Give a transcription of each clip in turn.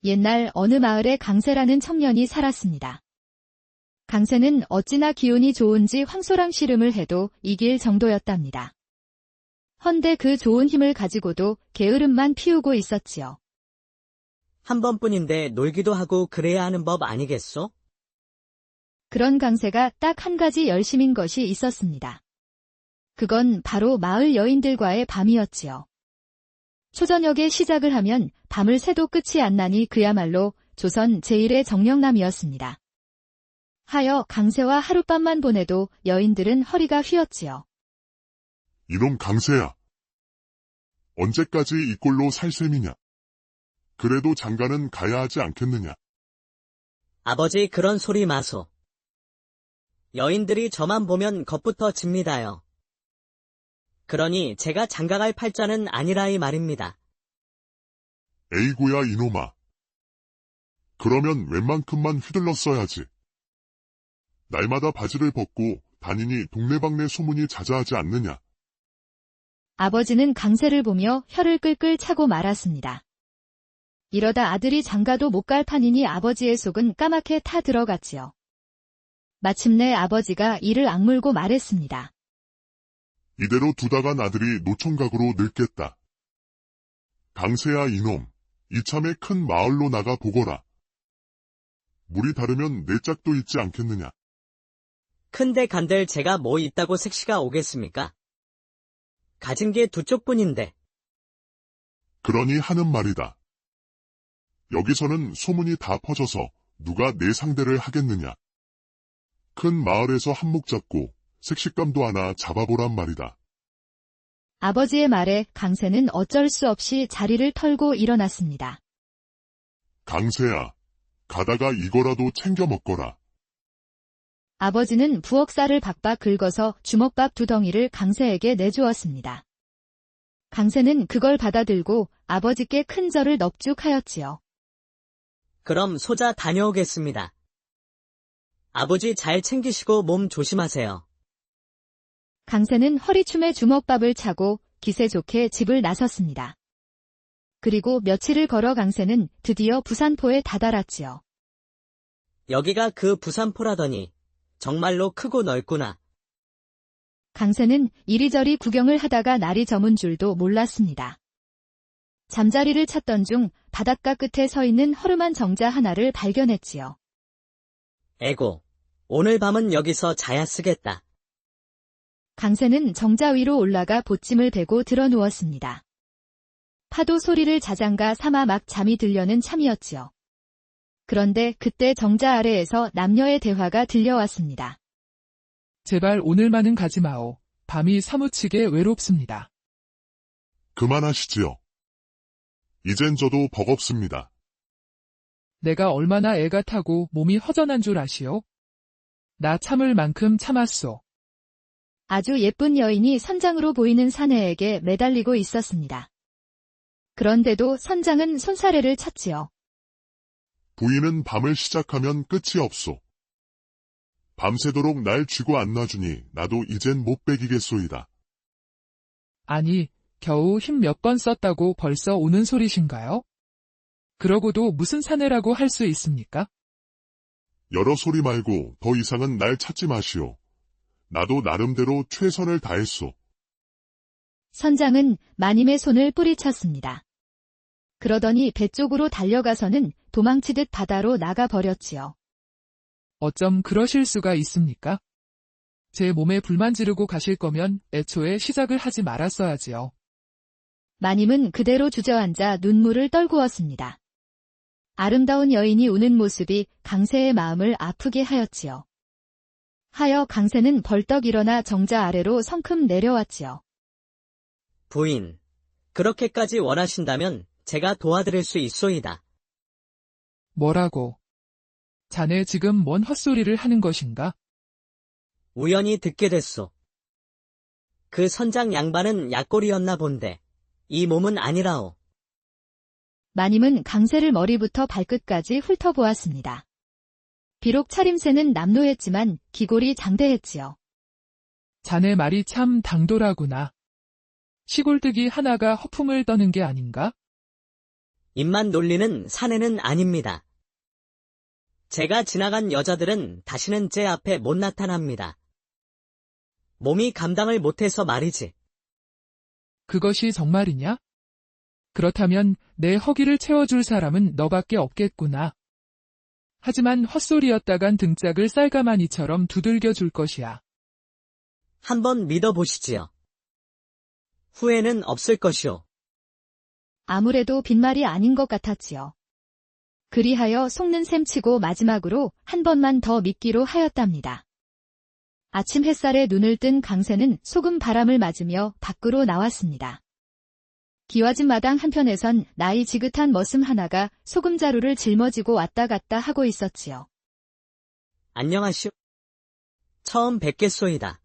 옛날 어느 마을에 강세라는 청년이 살았습니다. 강세는 어찌나 기운이 좋은지 황소랑 씨름을 해도 이길 정도였답니다. 헌데 그 좋은 힘을 가지고도 게으름만 피우고 있었지요. 한 번뿐인데 놀기도 하고 그래야 하는 법 아니겠소? 그런 강세가 딱 한 가지 열심인 것이 있었습니다. 그건 바로 마을 여인들과의 밤이었지요. 초저녁에 시작을 하면 밤을 새도 끝이 안 나니 그야말로 조선 제1의 정령남이었습니다. 하여 강세와 하룻밤만 보내도 여인들은 허리가 휘었지요. 이놈 강세야. 언제까지 이 꼴로 살 셈이냐. 그래도 장가는 가야 하지 않겠느냐. 아버지 그런 소리 마소. 여인들이 저만 보면 겁부터 집니다요. 그러니 제가 장가갈 팔자는 아니라 이 말입니다. 에이구야 이놈아. 그러면 웬만큼만 휘둘렀어야지. 날마다 바지를 벗고 다니니 동네방네 소문이 자자하지 않느냐. 아버지는 강세를 보며 혀를 끌끌 차고 말았습니다. 이러다 아들이 장가도 못 갈 판이니 아버지의 속은 까맣게 타 들어갔지요. 마침내 아버지가 이를 악물고 말했습니다. 이대로 두다간 아들이 노총각으로 늙겠다. 강세야 이놈, 이참에 큰 마을로 나가 보거라. 물이 다르면 내 짝도 있지 않겠느냐. 큰데 간들 제가 뭐 있다고 색시가 오겠습니까? 가진 게 두 쪽뿐인데. 그러니 하는 말이다. 여기서는 소문이 다 퍼져서 누가 내 상대를 하겠느냐. 큰 마을에서 한몫 잡고 색식감도 하나 잡아보란 말이다. 아버지의 말에 강세는 어쩔 수 없이 자리를 털고 일어났습니다. 강세야, 가다가 이거라도 챙겨 먹거라. 아버지는 부엌살을 박박 긁어서 주먹밥 2덩이를 강세에게 내주었습니다. 강세는 그걸 받아들고 아버지께 큰 절을 넙죽하였지요. 그럼 소자 다녀오겠습니다. 아버지 잘 챙기시고 몸 조심하세요. 강세는 허리춤에 주먹밥을 차고 기세 좋게 집을 나섰습니다. 그리고 며칠을 걸어 강세는 드디어 부산포에 다다랐지요. 여기가 그 부산포라더니 정말로 크고 넓구나. 강세는 이리저리 구경을 하다가 날이 저문 줄도 몰랐습니다. 잠자리를 찾던 중 바닷가 끝에 서 있는 허름한 정자 하나를 발견했지요. 에고, 오늘 밤은 여기서 자야 쓰겠다. 강세는 정자 위로 올라가 보침을 베고 들어 누웠습니다. 파도 소리를 자장가 삼아 막 잠이 들려는 참이었지요. 그런데 그때 정자 아래에서 남녀의 대화가 들려왔습니다. 제발 오늘만은 가지 마오. 밤이 사무치게 외롭습니다. 그만하시지요. 이젠 저도 버겁습니다. 내가 얼마나 애가 타고 몸이 허전한 줄 아시오? 나 참을 만큼 참았소. 아주 예쁜 여인이 선장으로 보이는 사내에게 매달리고 있었습니다. 그런데도 선장은 손사래를 쳤지요. 부인은 밤을 시작하면 끝이 없소. 밤새도록 날 쥐고 안 놔주니 나도 이젠 못 베기겠소이다. 아니, 겨우 힘 몇 번 썼다고 벌써 오는 소리신가요? 그러고도 무슨 사내라고 할 수 있습니까? 여러 소리 말고 더 이상은 날 찾지 마시오. 나도 나름대로 최선을 다했소. 선장은 마님의 손을 뿌리쳤습니다. 그러더니 배 쪽으로 달려가서는 도망치듯 바다로 나가버렸지요. 어쩜 그러실 수가 있습니까? 제 몸에 불만 지르고 가실 거면 애초에 시작을 하지 말았어야지요. 마님은 그대로 주저앉아 눈물을 떨구었습니다. 아름다운 여인이 우는 모습이 강세의 마음을 아프게 하였지요. 하여 강세는 벌떡 일어나 정자 아래로 성큼 내려왔지요. 부인, 그렇게까지 원하신다면 제가 도와드릴 수 있소이다. 뭐라고? 자네 지금 뭔 헛소리를 하는 것인가? 우연히 듣게 됐소. 그 선장 양반은 약골이었나 본데 이 몸은 아니라오. 마님은 강세를 머리부터 발끝까지 훑어보았습니다. 비록 차림새는 남노했지만 기골이 장대했지요. 자네 말이 참 당돌하구나. 시골뜨기 하나가 허풍을 떠는 게 아닌가? 입만 놀리는 사내는 아닙니다. 제가 지나간 여자들은 다시는 제 앞에 못 나타납니다. 몸이 감당을 못해서 말이지. 그것이 정말이냐? 그렇다면 내 허기를 채워줄 사람은 너밖에 없겠구나. 하지만 헛소리였다간 등짝을 쌀가마니처럼 두들겨 줄 것이야. 한번 믿어보시지요. 후회는 없을 것이오. 아무래도 빈말이 아닌 것 같았지요. 그리하여 속는 셈치고 마지막으로 한 번만 더 믿기로 하였답니다. 아침 햇살에 눈을 뜬 강새는 소금 바람을 맞으며 밖으로 나왔습니다. 기와집 마당 한편에선 나이 지긋한 머슴 하나가 소금자루를 짊어지고 왔다 갔다 하고 있었지요. 안녕하시오. 처음 뵙겠소이다.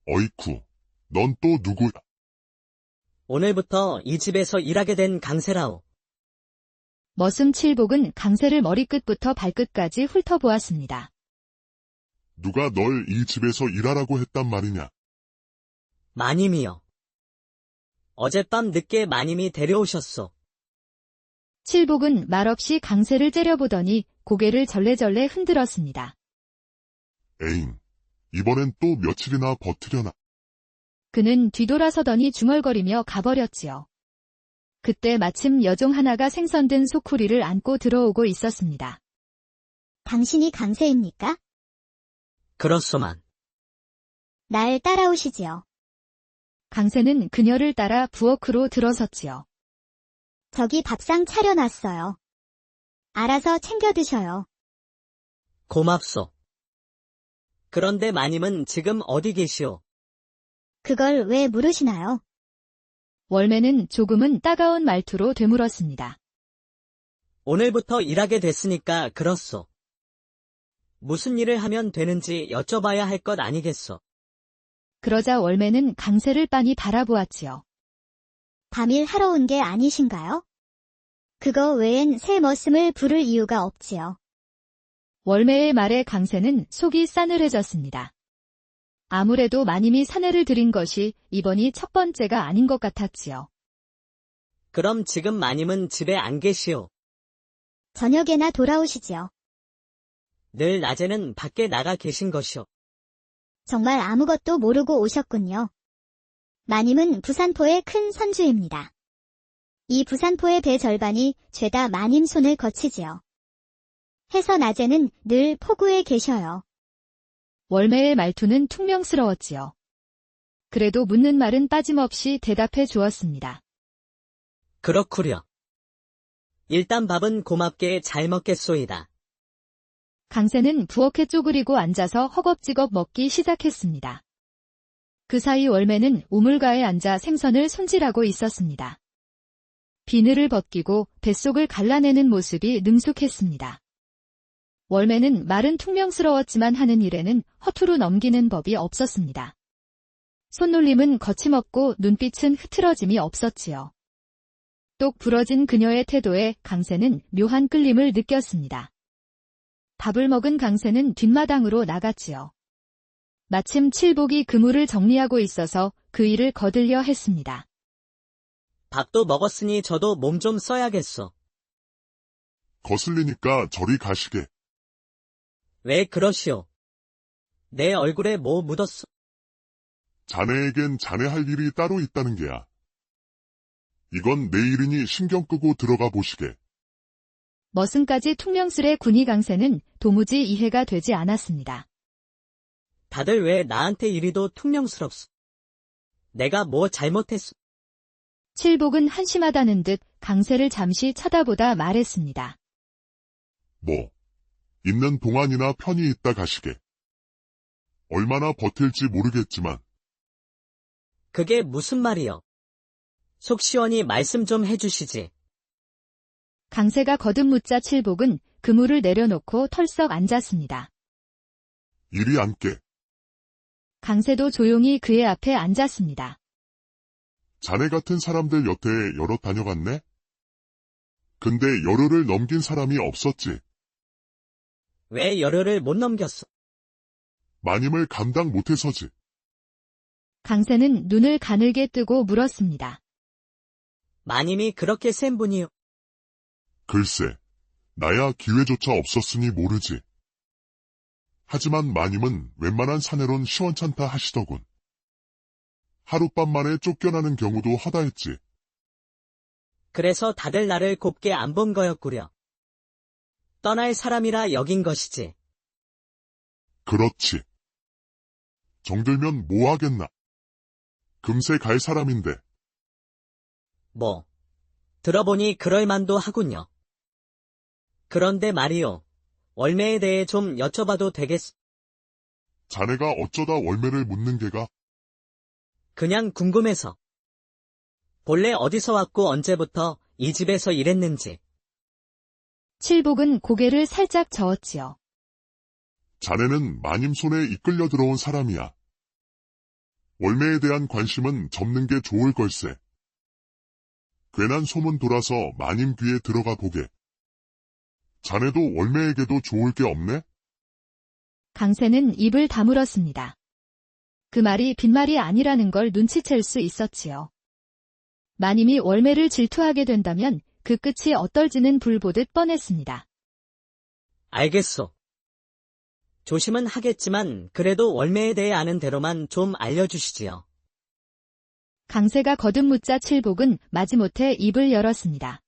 어이쿠, 넌 또 누구야? 오늘부터 이 집에서 일하게 된 강세라오. 머슴 칠복은 강새를 머리끝부터 발끝까지 훑어보았습니다. 누가 널 이 집에서 일하라고 했단 말이냐? 마님이요. 어젯밤 늦게 마님이 데려오셨소. 칠복은 말없이 강새를 째려보더니 고개를 절레절레 흔들었습니다. 에잉, 이번엔 또 며칠이나 버티려나? 그는 뒤돌아서더니 중얼거리며 가버렸지요. 그때 마침 여종 하나가 생선든 소쿠리를 안고 들어오고 있었습니다. 당신이 강새입니까? 그렇소만. 날 따라오시지요. 강새는 그녀를 따라 부엌으로 들어섰지요. 저기 밥상 차려놨어요. 알아서 챙겨 드셔요. 고맙소. 그런데 마님은 지금 어디 계시오? 그걸 왜 물으시나요? 월매는 조금은 따가운 말투로 되물었습니다. 오늘부터 일하게 됐으니까 그렇소. 무슨 일을 하면 되는지 여쭤봐야 할 것 아니겠소. 그러자 월매는 강새를 빤히 바라보았지요. 밤일 하러 온 게 아니신가요? 그거 외엔 새 머슴을 부를 이유가 없지요. 월매의 말에 강새는 속이 싸늘해졌습니다. 아무래도 마님이 사내를 들인 것이 이번이 첫 번째가 아닌 것 같았지요. 그럼 지금 마님은 집에 안 계시오. 저녁에나 돌아오시지요. 늘 낮에는 밖에 나가 계신 것이오. 정말 아무것도 모르고 오셨군요. 마님은 부산포의 큰 선주입니다. 이 부산포의 배 절반이 죄다 마님 손을 거치지요. 해서 낮에는 늘 포구에 계셔요. 월매의 말투는 퉁명스러웠지요. 그래도 묻는 말은 빠짐없이 대답해 주었습니다. 그렇구려. 일단 밥은 고맙게 잘 먹겠소이다. 강새는 부엌에 쪼그리고 앉아서 허겁지겁 먹기 시작했습니다. 그 사이 월매는 우물가에 앉아 생선을 손질하고 있었습니다. 비늘을 벗기고 뱃속을 갈라내는 모습이 능숙했습니다. 월매는 말은 퉁명스러웠지만 하는 일에는 허투루 넘기는 법이 없었습니다. 손놀림은 거침없고 눈빛은 흐트러짐이 없었지요. 똑 부러진 그녀의 태도에 강새는 묘한 끌림을 느꼈습니다. 밥을 먹은 강새는 뒷마당으로 나갔지요. 마침 칠복이 그물을 정리하고 있어서 그 일을 거들려 했습니다. 밥도 먹었으니 저도 몸 좀 써야겠소. 거슬리니까 저리 가시게. 왜 그러시오? 내 얼굴에 뭐 묻었소? 자네에겐 자네 할 일이 따로 있다는 게야. 이건 내 일이니 신경 끄고 들어가 보시게. 머슴까지 퉁명스레 군이 강새는 도무지 이해가 되지 않았습니다. 다들 왜 나한테 이리도 퉁명스럽소? 내가 뭐 잘못했소? 칠복은 한심하다는 듯 강새를 잠시 쳐다보다 말했습니다. 뭐, 있는 동안이나 편히 있다 가시게. 얼마나 버틸지 모르겠지만. 그게 무슨 말이여? 속 시원히 말씀 좀 해주시지. 강새가 거듭 묻자 칠복은 그물을 내려놓고 털썩 앉았습니다. 이리 앉게. 강새도 조용히 그의 앞에 앉았습니다. 자네 같은 사람들 여태 여러 다녀갔네? 근데 열흘을 넘긴 사람이 없었지. 왜 열흘을 못 넘겼어? 마님을 감당 못해서지. 강새는 눈을 가늘게 뜨고 물었습니다. 마님이 그렇게 센 분이요. 글쎄, 나야 기회조차 없었으니 모르지. 하지만 마님은 웬만한 사내론 시원찮다 하시더군. 하룻밤 만에 쫓겨나는 경우도 허다했지. 그래서 다들 나를 곱게 안 본 거였구려. 떠날 사람이라 여긴 것이지. 그렇지. 정들면 뭐 하겠나. 금세 갈 사람인데. 뭐, 들어보니 그럴 만도 하군요. 그런데 말이요, 월매에 대해 좀 여쭤봐도 되겠... 자네가 어쩌다 월매를 묻는 게가. 그냥 궁금해서. 본래 어디서 왔고 언제부터 이 집에서 일했는지. 칠복은 고개를 살짝 저었지요. 자네는 마님 손에 이끌려 들어온 사람이야. 월매에 대한 관심은 접는 게 좋을 걸세. 괜한 소문 돌아서 마님 귀에 들어가 보게. 자네도 월매에게도 좋을 게 없네? 강세는 입을 다물었습니다. 그 말이 빈말이 아니라는 걸 눈치챌 수 있었지요. 마님이 월매를 질투하게 된다면 그 끝이 어떨지는 불보듯 뻔했습니다. 알겠소. 조심은 하겠지만 그래도 월매에 대해 아는 대로만 좀 알려주시지요. 강세가 거듭 묻자 칠복은 마지못해 입을 열었습니다.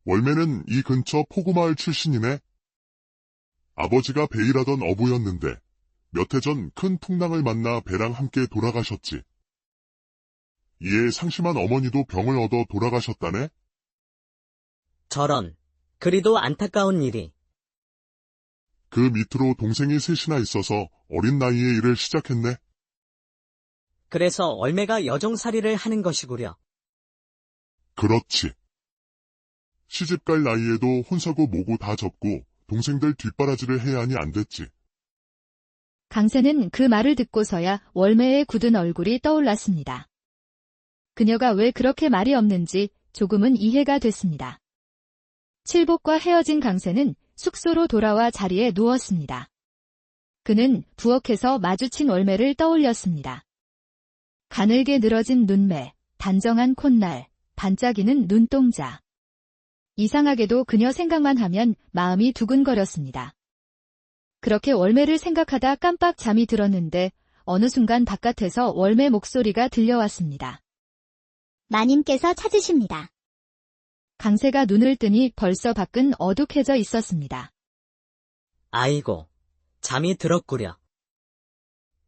월매는 이 근처 포구마을 출신이네. 아버지가 배일하던 어부였는데 몇 해 전 큰 풍랑을 만나 배랑 함께 돌아가셨지. 이에 상심한 어머니도 병을 얻어 돌아가셨다네? 저런, 그리도 안타까운 일이. 그 밑으로 동생이 셋이나 있어서 어린 나이에 일을 시작했네. 그래서 월매가 여종살이를 하는 것이구려. 그렇지. 시집갈 나이에도 혼사고 뭐고 다 접고 동생들 뒷바라지를 해야 하니 안 됐지. 강세는 그 말을 듣고서야 월매의 굳은 얼굴이 떠올랐습니다. 그녀가 왜 그렇게 말이 없는지 조금은 이해가 됐습니다. 칠복과 헤어진 강세는 숙소로 돌아와 자리에 누웠습니다. 그는 부엌에서 마주친 월매를 떠올렸습니다. 가늘게 늘어진 눈매, 단정한 콧날, 반짝이는 눈동자. 이상하게도 그녀 생각만 하면 마음이 두근거렸습니다. 그렇게 월매를 생각하다 깜빡 잠이 들었는데 어느 순간 바깥에서 월매 목소리가 들려왔습니다. 마님께서 찾으십니다. 강세가 눈을 뜨니 벌써 밖은 어둑해져 있었습니다. 아이고, 잠이 들었구려.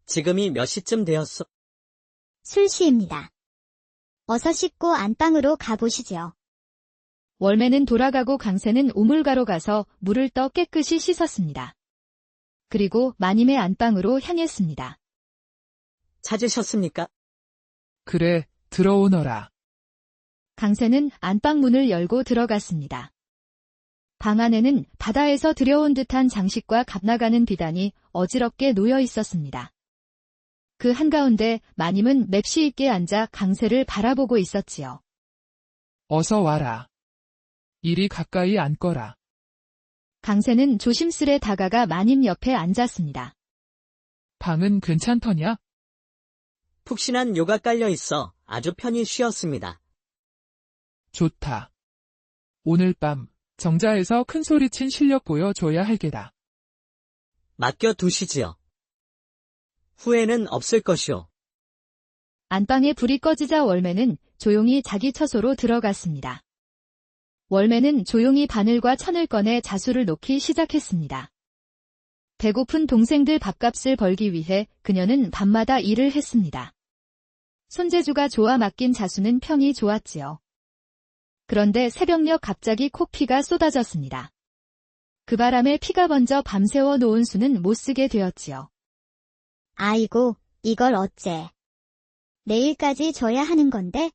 지금이 몇 시쯤 되었소? 술시입니다. 어서 씻고 안방으로 가보시지요. 월매는 돌아가고 강세는 우물가로 가서 물을 떠 깨끗이 씻었습니다. 그리고 마님의 안방으로 향했습니다. 찾으셨습니까? 그래, 들어오너라. 강세는 안방 문을 열고 들어갔습니다. 방 안에는 바다에서 들여온 듯한 장식과 값나가는 비단이 어지럽게 놓여 있었습니다. 그 한가운데 마님은 맵시 있게 앉아 강세를 바라보고 있었지요. 어서 와라. 이리 가까이 앉거라. 강세는 조심스레 다가가 마님 옆에 앉았습니다. 방은 괜찮더냐? 푹신한 요가 깔려 있어 아주 편히 쉬었습니다. 좋다. 오늘 밤 정자에서 큰 소리친 실력 보여줘야 할게다. 맡겨두시지요. 후회는 없을 것이오. 안방에 불이 꺼지자 월매는 조용히 자기 처소로 들어갔습니다. 월매는 조용히 바늘과 천을 꺼내 자수를 놓기 시작했습니다. 배고픈 동생들 밥값을 벌기 위해 그녀는 밤마다 일을 했습니다. 손재주가 좋아 맡긴 자수는 평이 좋았지요. 그런데 새벽녘 갑자기 코피가 쏟아졌습니다. 그 바람에 피가 번져 밤새워 놓은 수는 못쓰게 되었지요. 아이고, 이걸 어째. 내일까지 줘야 하는 건데?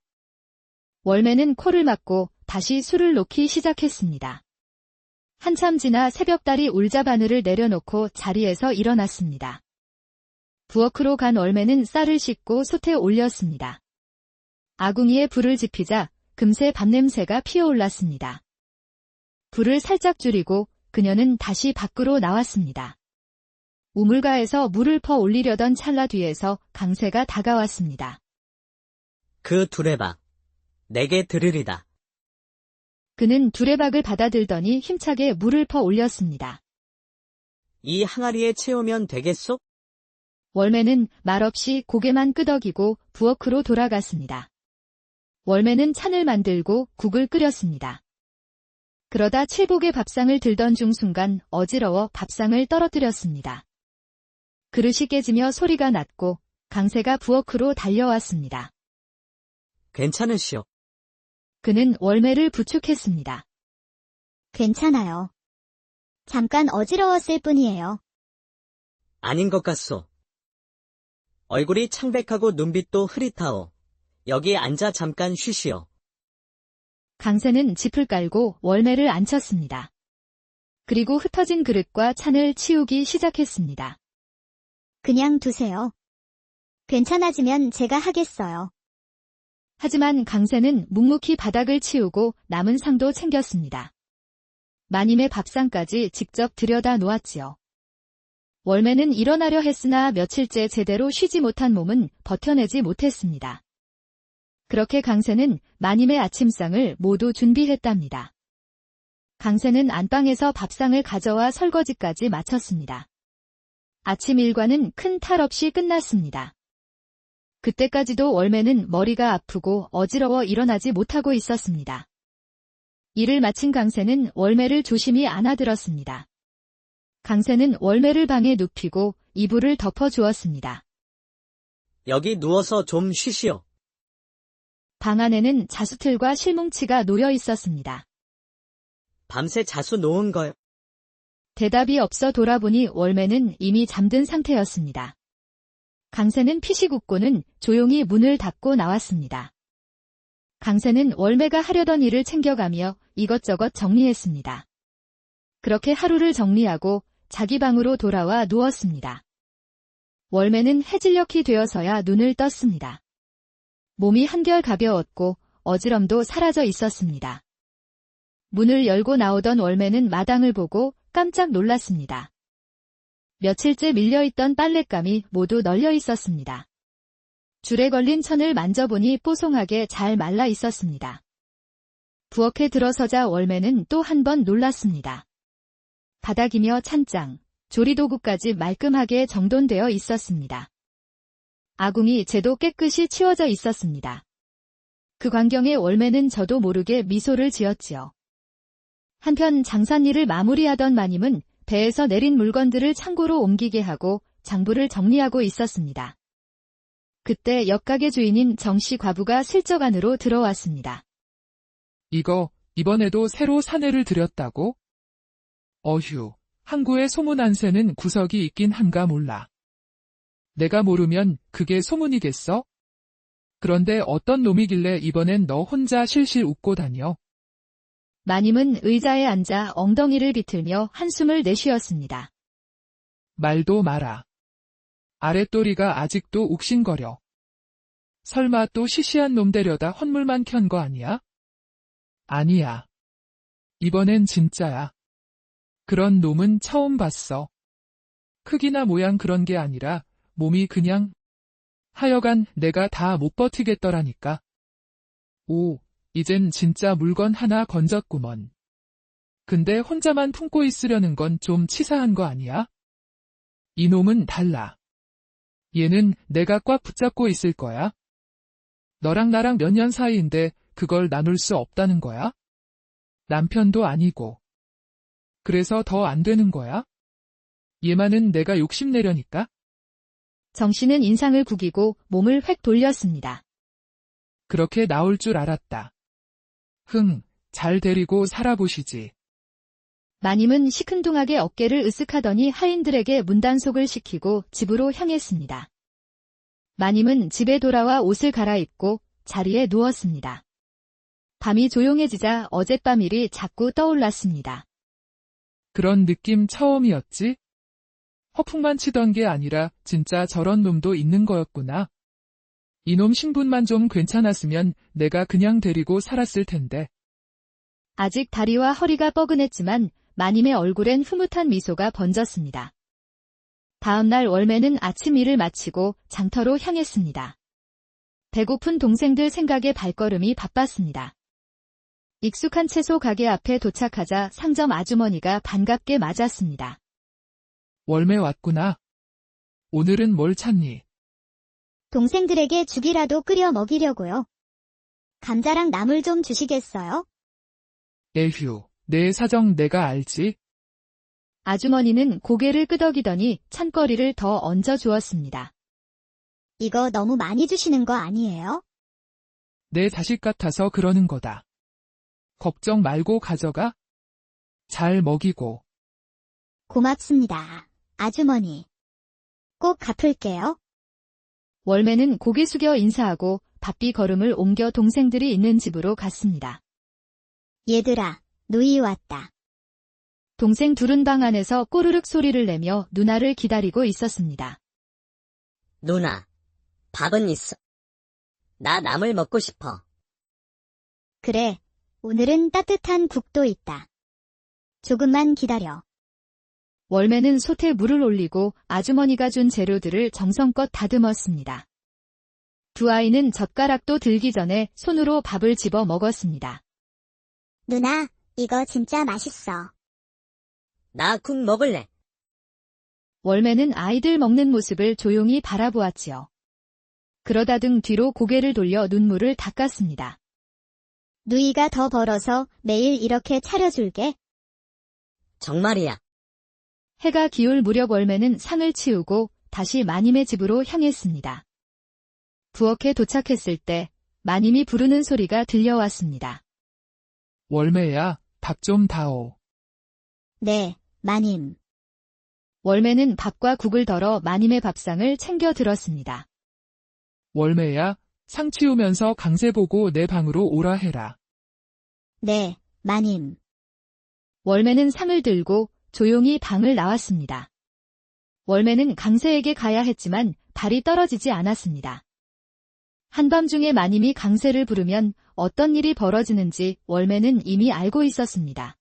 월매는 코를 막고 다시 술을 놓기 시작했습니다. 한참 지나 새벽달이 울자 바늘을 내려놓고 자리에서 일어났습니다. 부엌으로 간 월매는 쌀을 씻고 솥에 올렸습니다. 아궁이에 불을 지피자 금세 밥냄새가 피어올랐습니다. 불을 살짝 줄이고 그녀는 다시 밖으로 나왔습니다. 우물가에서 물을 퍼 올리려던 찰나 뒤에서 강세가 다가왔습니다. 그 두레박. 내게 들으리다. 그는 두레박을 받아들더니 힘차게 물을 퍼 올렸습니다. 이 항아리에 채우면 되겠소? 월매는 말없이 고개만 끄덕이고 부엌으로 돌아갔습니다. 월매는 찬을 만들고 국을 끓였습니다. 그러다 칠복의 밥상을 들던 중 순간 어지러워 밥상을 떨어뜨렸습니다. 그릇이 깨지며 소리가 났고 강세가 부엌으로 달려왔습니다. 괜찮으시오. 그는 월매를 부축했습니다. 괜찮아요. 잠깐 어지러웠을 뿐이에요. 아닌 것 같소. 얼굴이 창백하고 눈빛도 흐릿하오. 여기 앉아 잠깐 쉬시오. 강세는 짚을 깔고 월매를 앉혔습니다. 그리고 흩어진 그릇과 찬을 치우기 시작했습니다. 그냥 두세요. 괜찮아지면 제가 하겠어요. 하지만 강세는 묵묵히 바닥을 치우고 남은 상도 챙겼습니다. 마님의 밥상까지 직접 들여다 놓았지요. 월매는 일어나려 했으나 며칠째 제대로 쉬지 못한 몸은 버텨내지 못했습니다. 그렇게 강세는 마님의 아침상을 모두 준비했답니다. 강세는 안방에서 밥상을 가져와 설거지까지 마쳤습니다. 아침 일과는 큰 탈 없이 끝났습니다. 그때까지도 월매는 머리가 아프고 어지러워 일어나지 못하고 있었습니다. 일을 마친 강세는 월매를 조심히 안아들었습니다. 강세는 월매를 방에 눕히고 이불을 덮어주었습니다. 여기 누워서 좀 쉬시오. 방 안에는 자수틀과 실뭉치가 놓여 있었습니다. 밤새 자수 놓은 걸. 대답이 없어 돌아보니 월매는 이미 잠든 상태였습니다. 강세는 피식 웃고는 조용히 문을 닫고 나왔습니다. 강세는 월매가 하려던 일을 챙겨가며 이것저것 정리했습니다. 그렇게 하루를 정리하고 자기 방으로 돌아와 누웠습니다. 월매는 해질녘이 되어서야 눈을 떴습니다. 몸이 한결 가벼웠고 어지럼도 사라져 있었습니다. 문을 열고 나오던 월매는 마당을 보고 깜짝 놀랐습니다. 며칠째 밀려있던 빨랫감이 모두 널려 있었습니다. 줄에 걸린 천을 만져보니 뽀송하게 잘 말라 있었습니다. 부엌에 들어서자 월매는 또 한 번 놀랐습니다. 바닥이며 찬장, 조리도구까지 말끔하게 정돈되어 있었습니다. 아궁이 재도 깨끗이 치워져 있었습니다. 그 광경에 월매는 저도 모르게 미소를 지었지요. 한편 장산일을 마무리하던 마님은 배에서 내린 물건들을 창고로 옮기게 하고 장부를 정리하고 있었습니다. 그때 옆가게 주인인 정씨 과부가 슬쩍 안으로 들어왔습니다. 이거 이번에도 새로 사내를 들였다고? 어휴, 항구에 소문 안 새는 구석이 있긴 한가 몰라. 내가 모르면 그게 소문이겠어? 그런데 어떤 놈이길래 이번엔 너 혼자 실실 웃고 다녀? 마님은 의자에 앉아 엉덩이를 비틀며 한숨을 내쉬었습니다. 말도 마라. 아랫도리가 아직도 욱신거려. 설마 또 시시한 놈 데려다 헛물만 켠 거 아니야? 아니야. 이번엔 진짜야. 그런 놈은 처음 봤어. 크기나 모양 그런 게 아니라 몸이 그냥 하여간 내가 다 못 버티겠더라니까. 오, 이젠 진짜 물건 하나 건졌구먼. 근데 혼자만 품고 있으려는 건 좀 치사한 거 아니야? 이놈은 달라. 얘는 내가 꽉 붙잡고 있을 거야. 너랑 나랑 몇 년 사이인데 그걸 나눌 수 없다는 거야? 남편도 아니고. 그래서 더 안 되는 거야? 얘만은 내가 욕심내려니까? 정씨는 인상을 구기고 몸을 획 돌렸습니다. 그렇게 나올 줄 알았다. 잘 데리고 살아보시지. 마님은 시큰둥하게 어깨를 으쓱하더니 하인들에게 문단속을 시키고 집으로 향했습니다. 마님은 집에 돌아와 옷을 갈아입고 자리에 누웠습니다. 밤이 조용해지자 어젯밤 일이 자꾸 떠올랐습니다. 그런 느낌 처음이었지? 허풍만 치던 게 아니라 진짜 저런 놈도 있는 거였구나. 이놈 신분만 좀 괜찮았으면 내가 그냥 데리고 살았을 텐데. 아직 다리와 허리가 뻐근했지만 마님의 얼굴엔 흐뭇한 미소가 번졌습니다. 다음 날 월매는 아침 일을 마치고 장터로 향했습니다. 배고픈 동생들 생각에 발걸음이 바빴습니다. 익숙한 채소 가게 앞에 도착하자 상점 아주머니가 반갑게 맞았습니다. 월매 왔구나. 오늘은 뭘 찾니? 동생들에게 죽이라도 끓여 먹이려고요. 감자랑 나물 좀 주시겠어요? 에휴, 내 사정 내가 알지? 아주머니는 고개를 끄덕이더니 찬거리를 더 얹어 주었습니다. 이거 너무 많이 주시는 거 아니에요? 내 자식 같아서 그러는 거다. 걱정 말고 가져가. 잘 먹이고. 고맙습니다, 아주머니. 꼭 갚을게요. 월매는 고개 숙여 인사하고 바삐 걸음을 옮겨 동생들이 있는 집으로 갔습니다. 얘들아, 누이 왔다. 동생 둘은 방 안에서 꼬르륵 소리를 내며 누나를 기다리고 있었습니다. 누나, 밥은 있어. 나 나물 먹고 싶어. 그래, 오늘은 따뜻한 국도 있다. 조금만 기다려. 월매는 솥에 물을 올리고 아주머니가 준 재료들을 정성껏 다듬었습니다. 두 아이는 젓가락도 들기 전에 손으로 밥을 집어 먹었습니다. 누나, 이거 진짜 맛있어. 나 국 먹을래. 월매는 아이들 먹는 모습을 조용히 바라보았지요. 그러다 등 뒤로 고개를 돌려 눈물을 닦았습니다. 누이가 더 벌어서 매일 이렇게 차려줄게. 정말이야. 해가 기울 무렵 월매는 상을 치우고 다시 마님의 집으로 향했습니다. 부엌에 도착했을 때 마님이 부르는 소리가 들려왔습니다. 월매야, 밥 좀 다오. 네, 마님. 월매는 밥과 국을 덜어 마님의 밥상을 챙겨 들었습니다. 월매야, 상 치우면서 강세 보고 내 방으로 오라 해라. 네, 마님. 월매는 상을 들고 조용히 방을 나왔습니다. 월매는 강세에게 가야 했지만 발이 떨어지지 않았습니다. 한밤중에 마님이 강세를 부르면 어떤 일이 벌어지는지 월매는 이미 알고 있었습니다.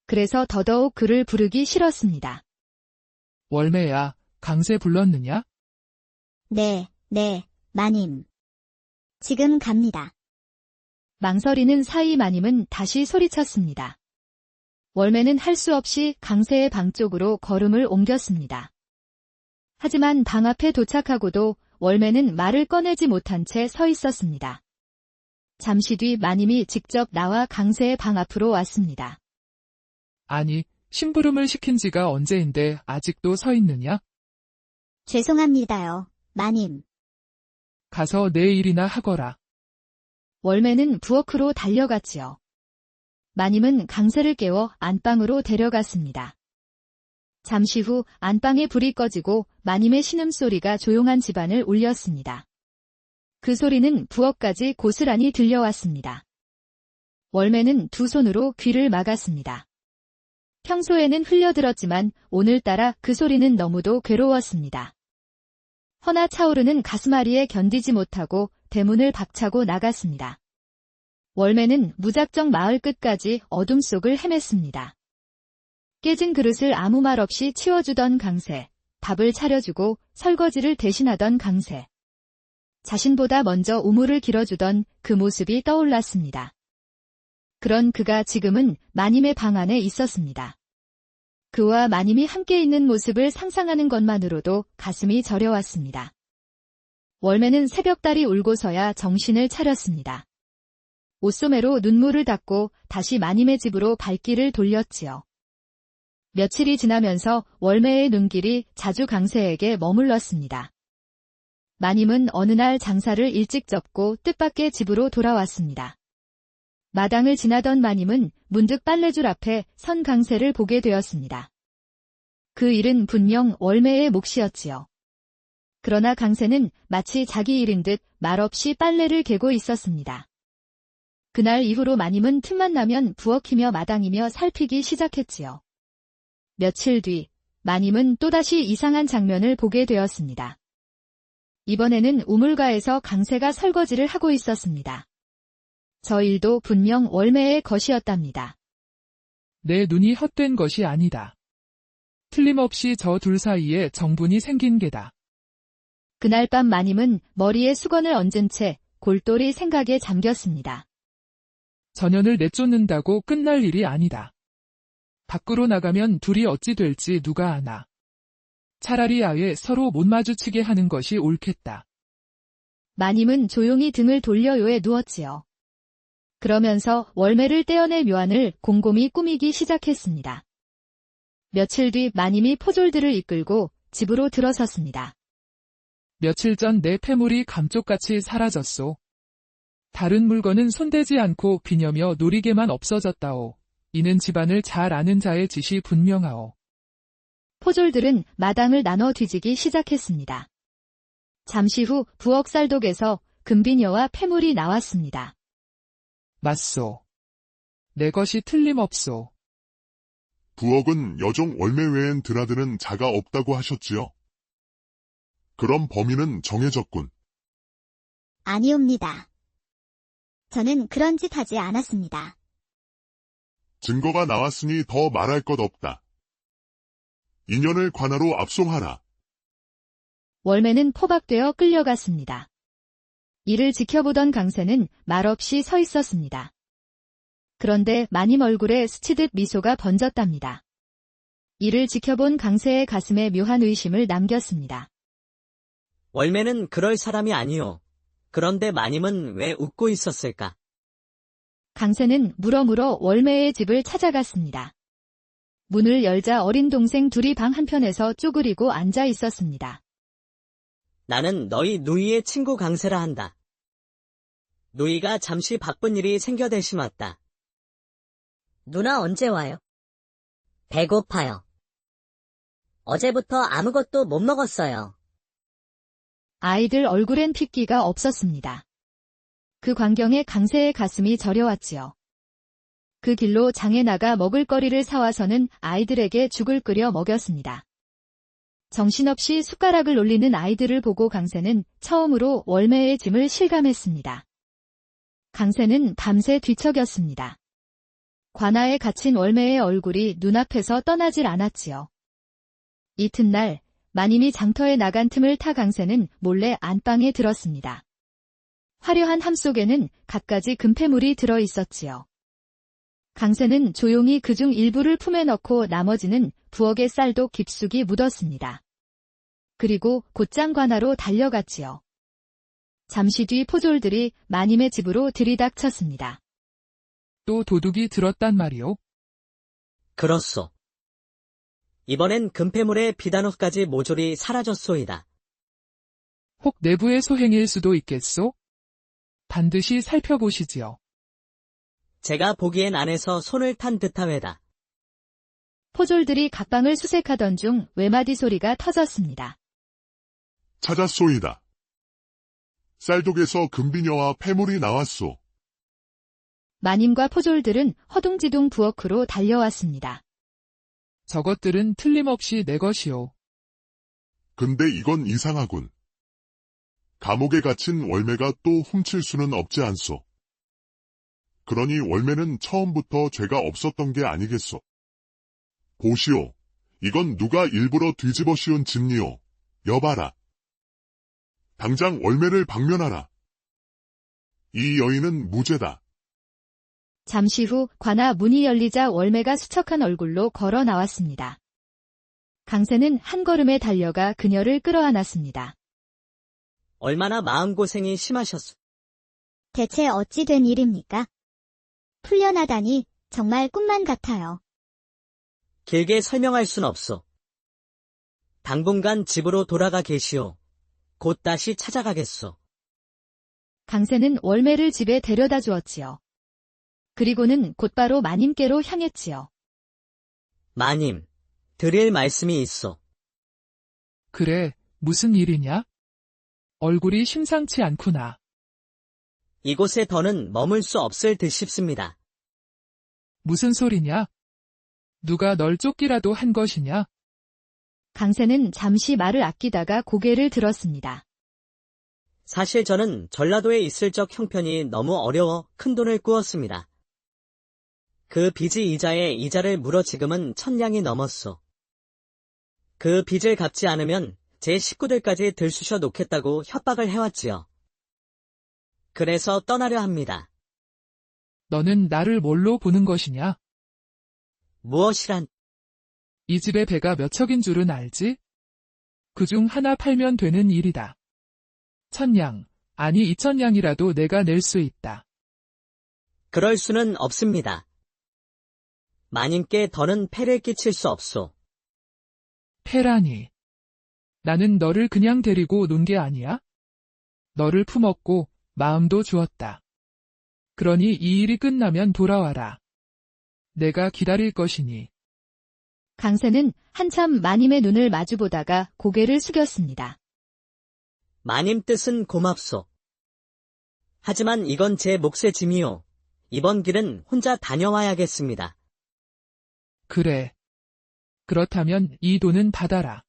그래서 더더욱 그를 부르기 싫었습니다. 월매야, 강세 불렀느냐? 네, 마님. 지금 갑니다. 망설이는 사이 마님은 다시 소리쳤습니다. 월매는 할 수 없이 강세의 방 쪽으로 걸음을 옮겼습니다. 하지만 방 앞에 도착하고도 월매는 말을 꺼내지 못한 채 서 있었습니다. 잠시 뒤 마님이 직접 나와 강세의 방 앞으로 왔습니다. 아니, 심부름을 시킨 지가 언제인데 아직도 서 있느냐? 죄송합니다요, 마님. 가서 내 일이나 하거라. 월매는 부엌으로 달려갔지요. 마님은 강세를 깨워 안방으로 데려갔습니다. 잠시 후 안방에 불이 꺼지고 마님의 신음소리가 조용한 집안을 울렸습니다. 그 소리는 부엌까지 고스란히 들려왔습니다. 월매는 두 손으로 귀를 막았습니다. 평소에는 흘려들었지만 오늘따라 그 소리는 너무도 괴로웠습니다. 허나 차오르는 가슴앓이에 견디지 못하고 대문을 박차고 나갔습니다. 월매는 무작정 마을 끝까지 어둠 속을 헤맸습니다. 깨진 그릇을 아무 말 없이 치워주던 강세, 밥을 차려주고 설거지를 대신하던 강세. 자신보다 먼저 우물을 길어주던 그 모습이 떠올랐습니다. 그런 그가 지금은 마님의 방 안에 있었습니다. 그와 마님이 함께 있는 모습을 상상하는 것만으로도 가슴이 저려왔습니다. 월매는 새벽달이 울고서야 정신을 차렸습니다. 옷소매로 눈물을 닦고 다시 마님의 집으로 발길을 돌렸지요. 며칠이 지나면서 월매의 눈길이 자주 강세에게 머물렀습니다. 마님은 어느 날 장사를 일찍 접고 뜻밖의 집으로 돌아왔습니다. 마당을 지나던 마님은 문득 빨래줄 앞에 선 강세를 보게 되었습니다. 그 일은 분명 월매의 몫이었지요. 그러나 강세는 마치 자기 일인 듯 말없이 빨래를 개고 있었습니다. 그날 이후로 마님은 틈만 나면 부엌이며 마당이며 살피기 시작했지요. 며칠 뒤 마님은 또다시 이상한 장면을 보게 되었습니다. 이번에는 우물가에서 강세가 설거지를 하고 있었습니다. 저 일도 분명 월매의 것이었답니다. 내 눈이 헛된 것이 아니다. 틀림없이 저 둘 사이에 정분이 생긴 게다. 그날 밤 마님은 머리에 수건을 얹은 채 골똘히 생각에 잠겼습니다. 전현을 내쫓는다고 끝날 일이 아니다. 밖으로 나가면 둘이 어찌 될지 누가 아나. 차라리 아예 서로 못 마주치게 하는 것이 옳겠다. 마님은 조용히 등을 돌려 요에 누웠지요. 그러면서 월매를 떼어낼 묘안을 곰곰이 꾸미기 시작했습니다. 며칠 뒤 마님이 포졸들을 이끌고 집으로 들어섰습니다. 며칠 전 내 폐물이 감쪽같이 사라졌소. 다른 물건은 손대지 않고 비녀며 노리개만 없어졌다오. 이는 집안을 잘 아는 자의 짓이 분명하오. 포졸들은 마당을 나눠 뒤지기 시작했습니다. 잠시 후 부엌 쌀독에서 금비녀와 폐물이 나왔습니다. 맞소. 내 것이 틀림없소. 부엌은 여종 월매 외엔 드나드는 자가 없다고 하셨지요? 그럼 범인은 정해졌군. 아니옵니다. 저는 그런 짓 하지 않았습니다. 증거가 나왔으니 더 말할 것 없다. 인연을 관하로 압송하라. 월매는 포박되어 끌려갔습니다. 이를 지켜보던 강세는 말없이 서 있었습니다. 그런데 마님 얼굴에 스치듯 미소가 번졌답니다. 이를 지켜본 강세의 가슴에 묘한 의심을 남겼습니다. 월매는 그럴 사람이 아니오. 그런데 마님은 왜 웃고 있었을까? 강세는 물어물어 월매의 집을 찾아갔습니다. 문을 열자 어린 동생 둘이 방 한편에서 쪼그리고 앉아 있었습니다. 나는 너희 누이의 친구 강세라 한다. 누이가 잠시 바쁜 일이 생겨대심 왔다. 누나 언제 와요? 배고파요. 어제부터 아무것도 못 먹었어요. 아이들 얼굴엔 핏기가 없었습니다. 그 광경에 강세의 가슴이 저려왔지요. 그 길로 장에 나가 먹을거리를 사와서는 아이들에게 죽을 끓여 먹였습니다. 정신없이 숟가락을 올리는 아이들을 보고 강세는 처음으로 월매의 짐을 실감했습니다. 강세는 밤새 뒤척였습니다. 관아에 갇힌 월매의 얼굴이 눈앞에서 떠나질 않았지요. 이튿날 마님이 장터에 나간 틈을 타 강세는 몰래 안방에 들었습니다. 화려한 함 속에는 갖가지 금폐물이 들어 있었지요. 강세는 조용히 그중 일부를 품에 넣고 나머지는 부엌의 쌀도 깊숙이 묻었습니다. 그리고 곧장 관아로 달려갔지요. 잠시 뒤 포졸들이 마님의 집으로 들이닥쳤습니다. 또 도둑이 들었단 말이오. 그렇소. 이번엔 금폐물의 비단옷까지 모조리 사라졌소이다. 혹 내부의 소행일 수도 있겠소? 반드시 살펴보시지요. 제가 보기엔 안에서 손을 탄 듯하외다. 포졸들이 각방을 수색하던 중 외마디 소리가 터졌습니다. 찾았소이다. 쌀독에서 금비녀와 폐물이 나왔소. 마님과 포졸들은 허둥지둥 부엌으로 달려왔습니다. 저것들은 틀림없이 내 것이오. 근데 이건 이상하군. 감옥에 갇힌 월매가 또 훔칠 수는 없지 않소. 그러니 월매는 처음부터 죄가 없었던 게 아니겠소. 보시오. 이건 누가 일부러 뒤집어 씌운 짐니오. 여봐라. 당장 월매를 방면하라. 이 여인은 무죄다. 잠시 후 관아 문이 열리자 월매가 수척한 얼굴로 걸어 나왔습니다. 강세는 한 걸음에 달려가 그녀를 끌어안았습니다. 얼마나 마음고생이 심하셨소. 대체 어찌 된 일입니까? 풀려나다니 정말 꿈만 같아요. 길게 설명할 순 없소. 당분간 집으로 돌아가 계시오. 곧 다시 찾아가겠소. 강세는 월매를 집에 데려다 주었지요. 그리고는 곧바로 마님께로 향했지요. 마님, 드릴 말씀이 있소. 그래, 무슨 일이냐? 얼굴이 심상치 않구나. 이곳에 더는 머물 수 없을 듯 싶습니다. 무슨 소리냐? 누가 널 쫓기라도 한 것이냐? 강세는 잠시 말을 아끼다가 고개를 들었습니다. 사실 저는 전라도에 있을 적 형편이 너무 어려워 큰돈을 꾸었습니다. 그 빚이 이자에 이자를 물어 지금은 1,000량이 넘었소. 그 빚을 갚지 않으면 제 식구들까지 들쑤셔 놓겠다고 협박을 해왔지요. 그래서 떠나려 합니다. 너는 나를 뭘로 보는 것이냐? 무엇이란, 이 집의 배가 몇 척인 줄은 알지? 그중 하나 팔면 되는 일이다. 1000냥, 아니 2000냥이라도 내가 낼 수 있다. 그럴 수는 없습니다. 마님께 더는 폐를 끼칠 수 없소. 패라니. 나는 너를 그냥 데리고 논 게 아니야? 너를 품었고 마음도 주었다. 그러니 이 일이 끝나면 돌아와라. 내가 기다릴 것이니. 강세는 한참 마님의 눈을 마주보다가 고개를 숙였습니다. 마님 뜻은 고맙소. 하지만 이건 제 몫의 짐이요. 이번 길은 혼자 다녀와야겠습니다. 그래. 그렇다면 이 돈은 받아라.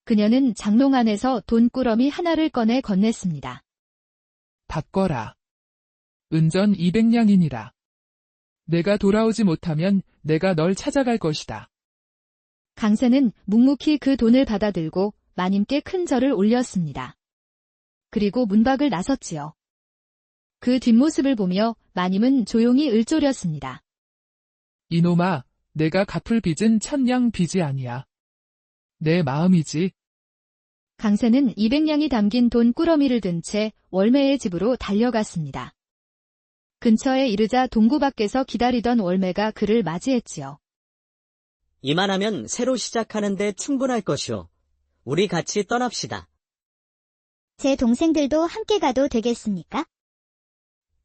그녀는 장롱 안에서 돈꾸러미 하나를 꺼내 건넸습니다. 바꿔라. 은전 200냥이니라. 내가 돌아오지 못하면 내가 널 찾아갈 것이다. 강세는 묵묵히 그 돈을 받아들고 마님께 큰 절을 올렸습니다. 그리고 문밖을 나섰지요. 그 뒷모습을 보며 마님은 조용히 을조렸습니다. 이놈아, 내가 갚을 빚은 1000냥 빚이 아니야. 내 마음이지. 강세는 200냥이 담긴 돈 꾸러미를 든 채 월매의 집으로 달려갔습니다. 근처에 이르자 동구 밖에서 기다리던 월매가 그를 맞이했지요. 이만하면 새로 시작하는데 충분할 것이오. 우리 같이 떠납시다. 제 동생들도 함께 가도 되겠습니까?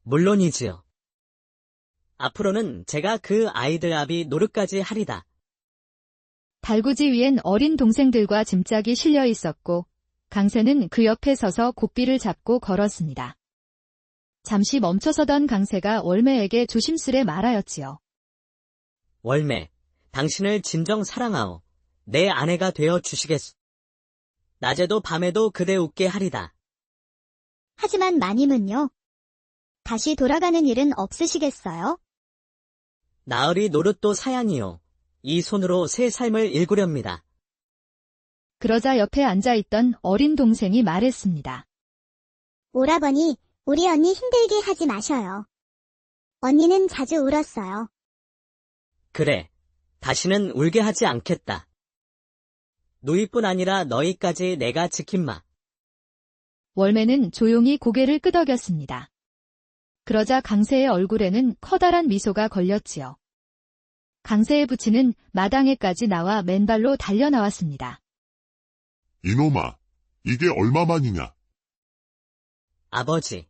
물론이지요. 앞으로는 제가 그 아이들 앞이 노릇까지 하리다. 달구지 위엔 어린 동생들과 짐짝이 실려 있었고 강세는 그 옆에 서서 고삐를 잡고 걸었습니다. 잠시 멈춰서던 강세가 월매에게 조심스레 말하였지요. 월매, 당신을 진정 사랑하오. 내 아내가 되어 주시겠소. 낮에도 밤에도 그대 웃게 하리다. 하지만 마님은요? 다시 돌아가는 일은 없으시겠어요? 나으리 노릇도 사양이요. 이 손으로 새 삶을 일구렵니다. 그러자 옆에 앉아있던 어린 동생이 말했습니다. 오라버니, 우리 언니 힘들게 하지 마셔요. 언니는 자주 울었어요. 그래, 다시는 울게 하지 않겠다. 누이뿐 아니라 너희까지 내가 지킨마. 월매는 조용히 고개를 끄덕였습니다. 그러자 강세의 얼굴에는 커다란 미소가 걸렸지요. 강세의 부친은 마당에까지 나와 맨발로 달려나왔습니다. 이놈아, 이게 얼마만이냐? 아버지,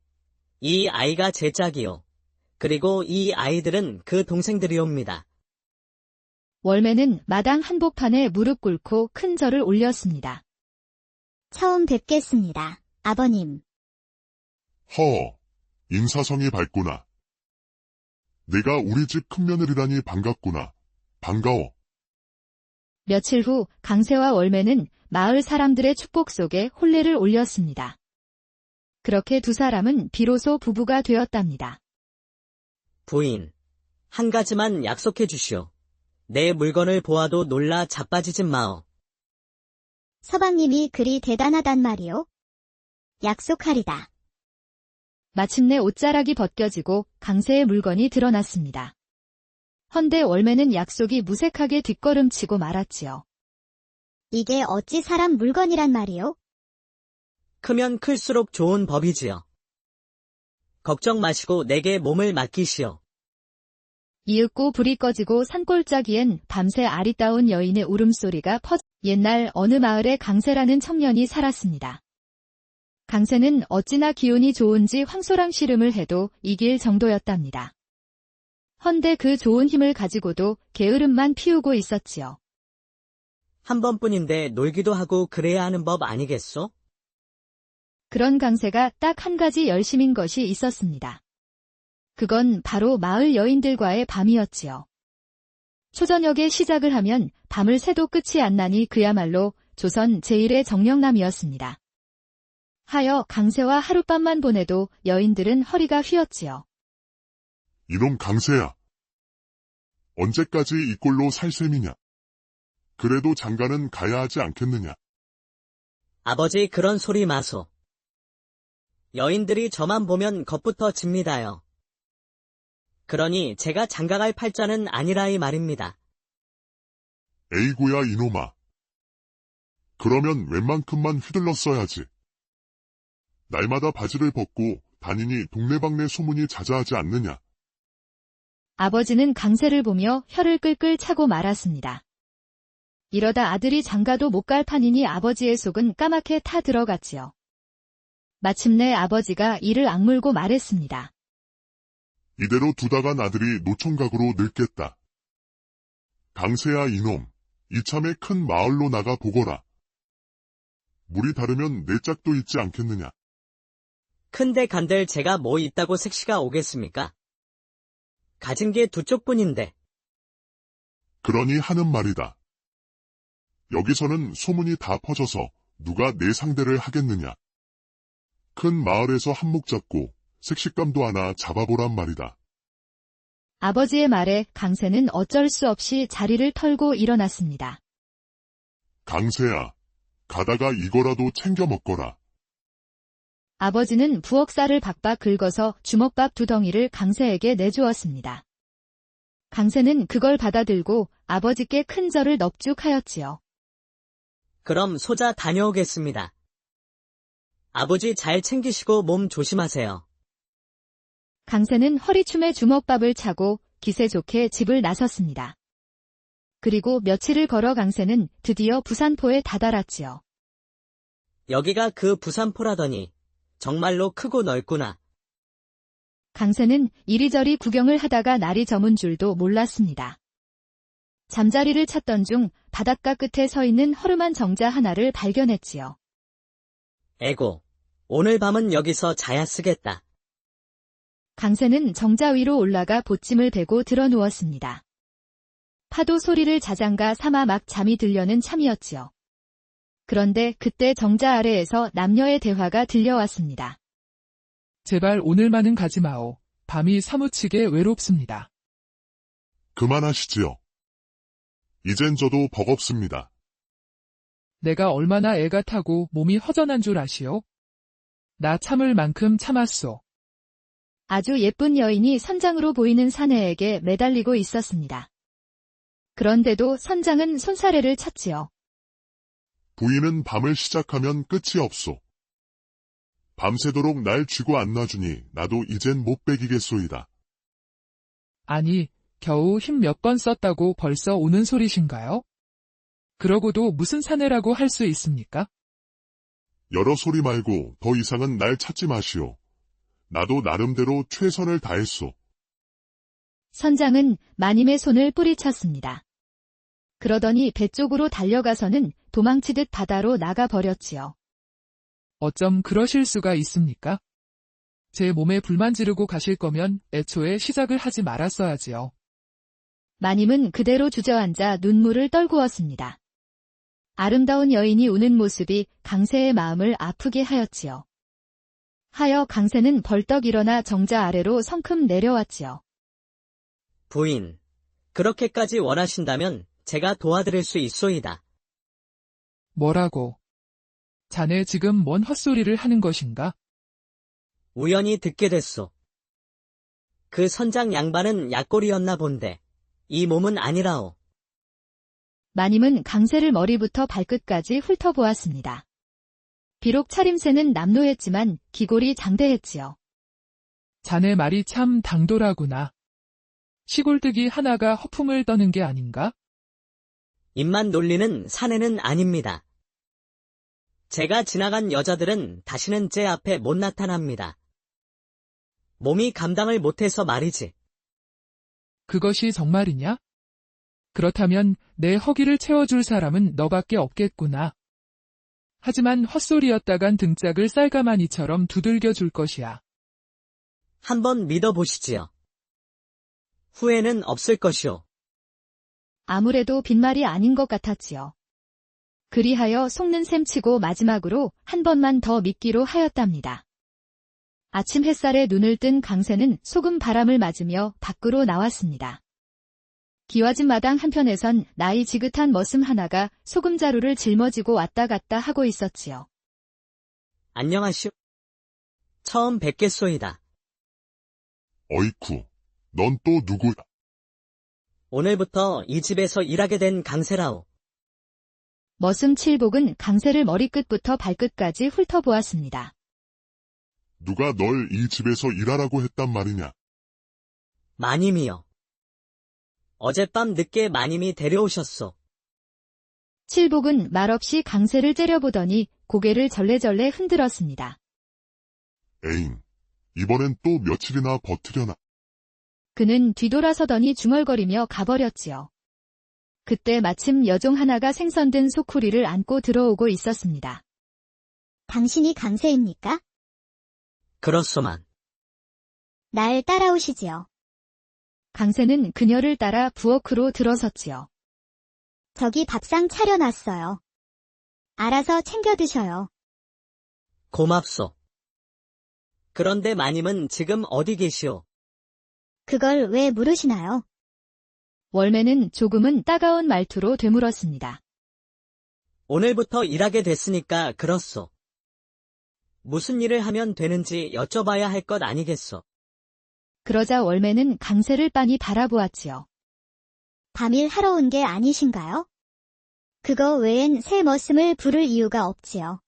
이 아이가 제 짝이요. 그리고 이 아이들은 그 동생들이옵니다. 월매는 마당 한복판에 무릎 꿇고 큰 절을 올렸습니다. 처음 뵙겠습니다, 아버님. 허, 인사성이 밝구나. 내가 우리 집 큰며느리라니 반갑구나. 반가워. 며칠 후 강세와 월매는 마을 사람들의 축복 속에 혼례를 올렸습니다. 그렇게 두 사람은 비로소 부부가 되었답니다. 부인, 한 가지만 약속해 주시오. 내 물건을 보아도 놀라 자빠지진 마오. 서방님이 그리 대단하단 말이오? 약속하리다. 마침내 옷자락이 벗겨지고 강세의 물건이 드러났습니다. 헌데 월매는 약속이 무색하게 뒷걸음치고 말았지요. 이게 어찌 사람 물건이란 말이오? 크면 클수록 좋은 법이지요. 걱정 마시고 내게 몸을 맡기시오. 이윽고 불이 꺼지고 산골짜기엔 밤새 아리따운 여인의 울음소리가 옛날 어느 마을에 강세라는 청년이 살았습니다. 강세는 어찌나 기운이 좋은지 황소랑 씨름을 해도 이길 정도였답니다. 헌데 그 좋은 힘을 가지고도 게으름만 피우고 있었지요. 한 번뿐인데 놀기도 하고 그래야 하는 법 아니겠소? 그런 강세가 딱 한 가지 열심인 것이 있었습니다. 그건 바로 마을 여인들과의 밤이었지요. 초저녁에 시작을 하면 밤을 새도 끝이 안 나니 그야말로 조선 제1의 정령남이었습니다. 하여 강세와 하룻밤만 보내도 여인들은 허리가 휘었지요. 이놈 강세야. 언제까지 이 꼴로 살 셈이냐? 그래도 장가는 가야 하지 않겠느냐? 아버지 그런 소리 마소. 여인들이 저만 보면 겁부터 집니다요. 그러니 제가 장가갈 팔자는 아니라 이 말입니다. 에이구야 이놈아. 그러면 웬만큼만 휘둘렀어야지. 날마다 바지를 벗고 다니니 동네방네 소문이 자자하지 않느냐. 아버지는 강세를 보며 혀를 끌끌 차고 말았습니다. 이러다 아들이 장가도 못 갈 판이니 아버지의 속은 까맣게 타 들어갔지요. 마침내 아버지가 이를 악물고 말했습니다. 이대로 두다간 아들이 노총각으로 늙겠다. 강세야 이놈, 이참에 큰 마을로 나가 보거라. 물이 다르면 내 짝도 있지 않겠느냐. 큰데 간들 제가 뭐 있다고 색시가 오겠습니까? 가진 게 두 쪽뿐인데. 그러니 하는 말이다. 여기서는 소문이 다 퍼져서 누가 내 상대를 하겠느냐. 큰 마을에서 한몫 잡고 색식감도 하나 잡아보란 말이다. 아버지의 말에 강세는 어쩔 수 없이 자리를 털고 일어났습니다. 강세야, 가다가 이거라도 챙겨 먹거라. 아버지는 부엌살을 박박 긁어서 주먹밥 2덩이를 강세에게 내주었습니다. 강세는 그걸 받아들고 아버지께 큰 절을 넙죽하였지요. 그럼 소자 다녀오겠습니다. 아버지 잘 챙기시고 몸 조심하세요. 강세는 허리춤에 주먹밥을 차고 기세 좋게 집을 나섰습니다. 그리고 며칠을 걸어 강세는 드디어 부산포에 다다랐지요. 여기가 그 부산포라더니 정말로 크고 넓구나. 강세는 이리저리 구경을 하다가 날이 저문 줄도 몰랐습니다. 잠자리를 찾던 중 바닷가 끝에 서 있는 허름한 정자 하나를 발견했지요. 에고, 오늘 밤은 여기서 자야 쓰겠다. 강세는 정자 위로 올라가 보찜을 베고 들어 누웠습니다. 파도 소리를 자장가 삼아 막 잠이 들려는 참이었지요. 그런데 그때 정자 아래에서 남녀의 대화가 들려왔습니다. 제발 오늘만은 가지 마오. 밤이 사무치게 외롭습니다. 그만하시지요. 이젠 저도 버겁습니다. 내가 얼마나 애가 타고 몸이 허전한 줄 아시오? 나 참을 만큼 참았소. 아주 예쁜 여인이 선장으로 보이는 사내에게 매달리고 있었습니다. 그런데도 선장은 손사래를 쳤지요. 부인은 밤을 시작하면 끝이 없소. 밤새도록 날 쥐고 안 놔주니 나도 이젠 못 베기겠소이다. 아니, 겨우 힘 몇 번 썼다고 벌써 오는 소리신가요? 그러고도 무슨 사내라고 할 수 있습니까? 여러 소리 말고 더 이상은 날 찾지 마시오. 나도 나름대로 최선을 다했소. 선장은 마님의 손을 뿌리쳤습니다. 그러더니 배 쪽으로 달려가서는 도망치듯 바다로 나가버렸지요. 어쩜 그러실 수가 있습니까? 제 몸에 불만 지르고 가실 거면 애초에 시작을 하지 말았어야지요. 마님은 그대로 주저앉아 눈물을 떨구었습니다. 아름다운 여인이 우는 모습이 강세의 마음을 아프게 하였지요. 하여 강세는 벌떡 일어나 정자 아래로 성큼 내려왔지요. 부인, 그렇게까지 원하신다면 제가 도와드릴 수 있소이다. 뭐라고? 자네 지금 뭔 헛소리를 하는 것인가? 우연히 듣게 됐소. 그 선장 양반은 약골이었나 본데 이 몸은 아니라오. 마님은 강세를 머리부터 발끝까지 훑어보았습니다. 비록 차림새는 남노했지만 기골이 장대했지요. 자네 말이 참 당돌하구나. 시골뜨기 하나가 허풍을 떠는 게 아닌가? 입만 놀리는 사내는 아닙니다. 제가 지나간 여자들은 다시는 제 앞에 못 나타납니다. 몸이 감당을 못해서 말이지. 그것이 정말이냐? 그렇다면 내 허기를 채워줄 사람은 너밖에 없겠구나. 하지만 헛소리였다간 등짝을 쌀가마니처럼 두들겨 줄 것이야. 한번 믿어보시지요. 후회는 없을 것이오. 아무래도 빈말이 아닌 것 같았지요. 그리하여 속는 셈치고 마지막으로 한 번만 더 믿기로 하였답니다. 아침 햇살에 눈을 뜬 강세는 소금 바람을 맞으며 밖으로 나왔습니다. 기와집 마당 한편에선 나이 지긋한 머슴 하나가 소금자루를 짊어지고 왔다 갔다 하고 있었지요. 안녕하시오. 처음 뵙겠소이다. 어이쿠, 넌 또 누구야? 오늘부터 이 집에서 일하게 된 강세라오. 머슴 칠복은 강세를 머리끝부터 발끝까지 훑어보았습니다. 누가 널 이 집에서 일하라고 했단 말이냐? 마님이요. 어젯밤 늦게 마님이 데려오셨소. 칠복은 말없이 강세를 째려보더니 고개를 절레절레 흔들었습니다. 에잉, 이번엔 또 며칠이나 버티려나? 그는 뒤돌아서더니 중얼거리며 가버렸지요. 그때 마침 여종 하나가 생선든 소쿠리를 안고 들어오고 있었습니다. 당신이 강세입니까? 그렇소만. 날 따라오시지요. 강세는 그녀를 따라 부엌으로 들어섰지요. 저기 밥상 차려놨어요. 알아서 챙겨 드셔요. 고맙소. 그런데 마님은 지금 어디 계시오? 그걸 왜 물으시나요? 월매는 조금은 따가운 말투로 되물었습니다. 오늘부터 일하게 됐으니까 그렇소. 무슨 일을 하면 되는지 여쭤봐야 할 것 아니겠소. 그러자 월매는 강세를 빤히 바라보았지요. 밤일 하러 온 게 아니신가요? 그거 외엔 새 머슴을 부를 이유가 없지요.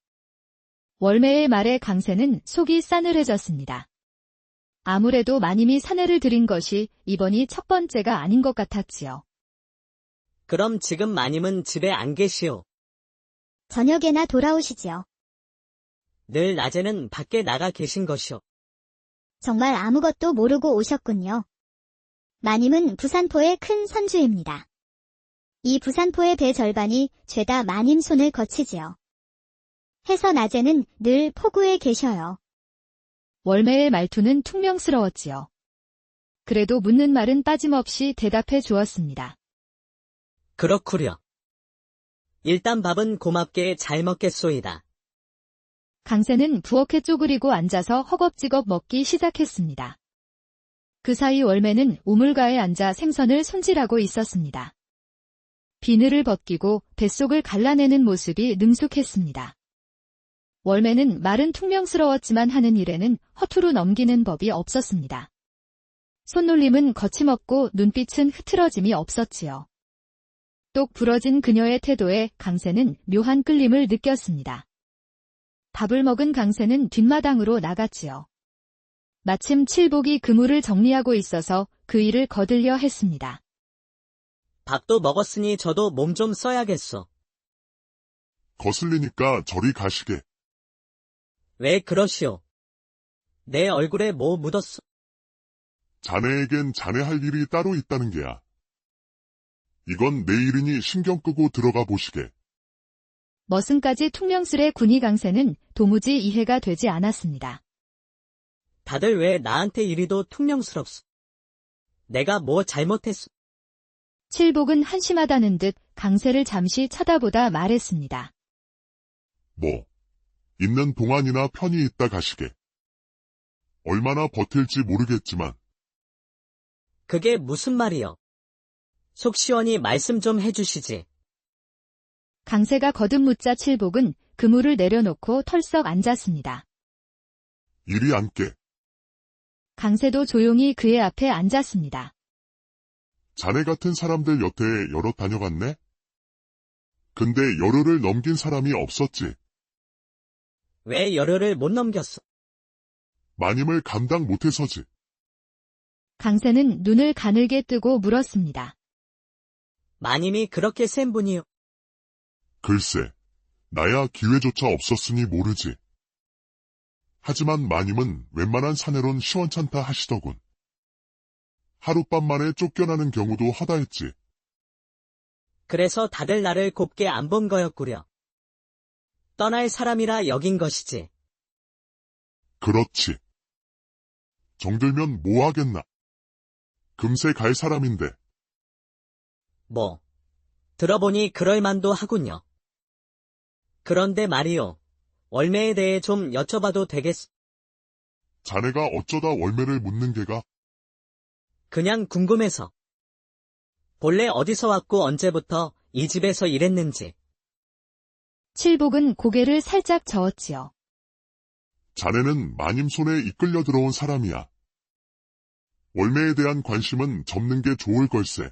월매의 말에 강세는 속이 싸늘해졌습니다. 아무래도 마님이 사내를 들인 것이 이번이 첫 번째가 아닌 것 같았지요. 그럼 지금 마님은 집에 안 계시오. 저녁에나 돌아오시지요. 늘 낮에는 밖에 나가 계신 것이오. 정말 아무것도 모르고 오셨군요. 마님은 부산포의 큰 선주입니다. 이 부산포의 배 절반이 죄다 마님 손을 거치지요. 해서 낮에는 늘 포구에 계셔요. 월매의 말투는 퉁명스러웠지요. 그래도 묻는 말은 빠짐없이 대답해 주었습니다. 그렇구려. 일단 밥은 고맙게 잘 먹겠소이다. 강세는 부엌에 쪼그리고 앉아서 허겁지겁 먹기 시작했습니다. 그 사이 월매는 우물가에 앉아 생선을 손질하고 있었습니다. 비늘을 벗기고 뱃속을 갈라내는 모습이 능숙했습니다. 월매는 말은 퉁명스러웠지만 하는 일에는 허투루 넘기는 법이 없었습니다. 손놀림은 거침없고 눈빛은 흐트러짐이 없었지요. 똑 부러진 그녀의 태도에 강세는 묘한 끌림을 느꼈습니다. 밥을 먹은 강세는 뒷마당으로 나갔지요. 마침 칠복이 그물을 정리하고 있어서 그 일을 거들려 했습니다. 밥도 먹었으니 저도 몸 좀 써야겠소. 거슬리니까 저리 가시게. 왜 그러시오? 내 얼굴에 뭐 묻었소? 자네에겐 자네 할 일이 따로 있다는 게야. 이건 내 일이니 신경 끄고 들어가 보시게. 머슴까지 퉁명스레 군이 강세는 도무지 이해가 되지 않았습니다. 다들 왜 나한테 이리도 퉁명스럽소? 내가 뭐 잘못했소? 칠복은 한심하다는 듯 강세를 잠시 쳐다보다 말했습니다. 뭐, 있는 동안이나 편히 있다 가시게. 얼마나 버틸지 모르겠지만. 그게 무슨 말이여? 속 시원히 말씀 좀 해주시지. 강세가 거듭 묻자 칠복은 그물을 내려놓고 털썩 앉았습니다. 이리 앉게. 강세도 조용히 그의 앞에 앉았습니다. 자네 같은 사람들 여태에 여러 다녀갔네? 근데 열흘을 넘긴 사람이 없었지. 왜 열흘을 못 넘겼어? 마님을 감당 못해서지. 강세는 눈을 가늘게 뜨고 물었습니다. 마님이 그렇게 센 분이요. 글쎄, 나야 기회조차 없었으니 모르지. 하지만 마님은 웬만한 사내론 시원찮다 하시더군. 하룻밤 만에 쫓겨나는 경우도 허다했지. 그래서 다들 나를 곱게 안 본 거였구려. 떠날 사람이라 여긴 것이지. 그렇지. 정들면 뭐 하겠나. 금세 갈 사람인데. 뭐, 들어보니 그럴 만도 하군요. 그런데 말이요, 월매에 대해 좀 여쭤봐도 되겠소? 자네가 어쩌다 월매를 묻는 게가. 그냥 궁금해서. 본래 어디서 왔고 언제부터 이 집에서 일했는지. 칠복은 고개를 살짝 저었지요. 자네는 마님 손에 이끌려 들어온 사람이야. 월매에 대한 관심은 접는 게 좋을 걸세.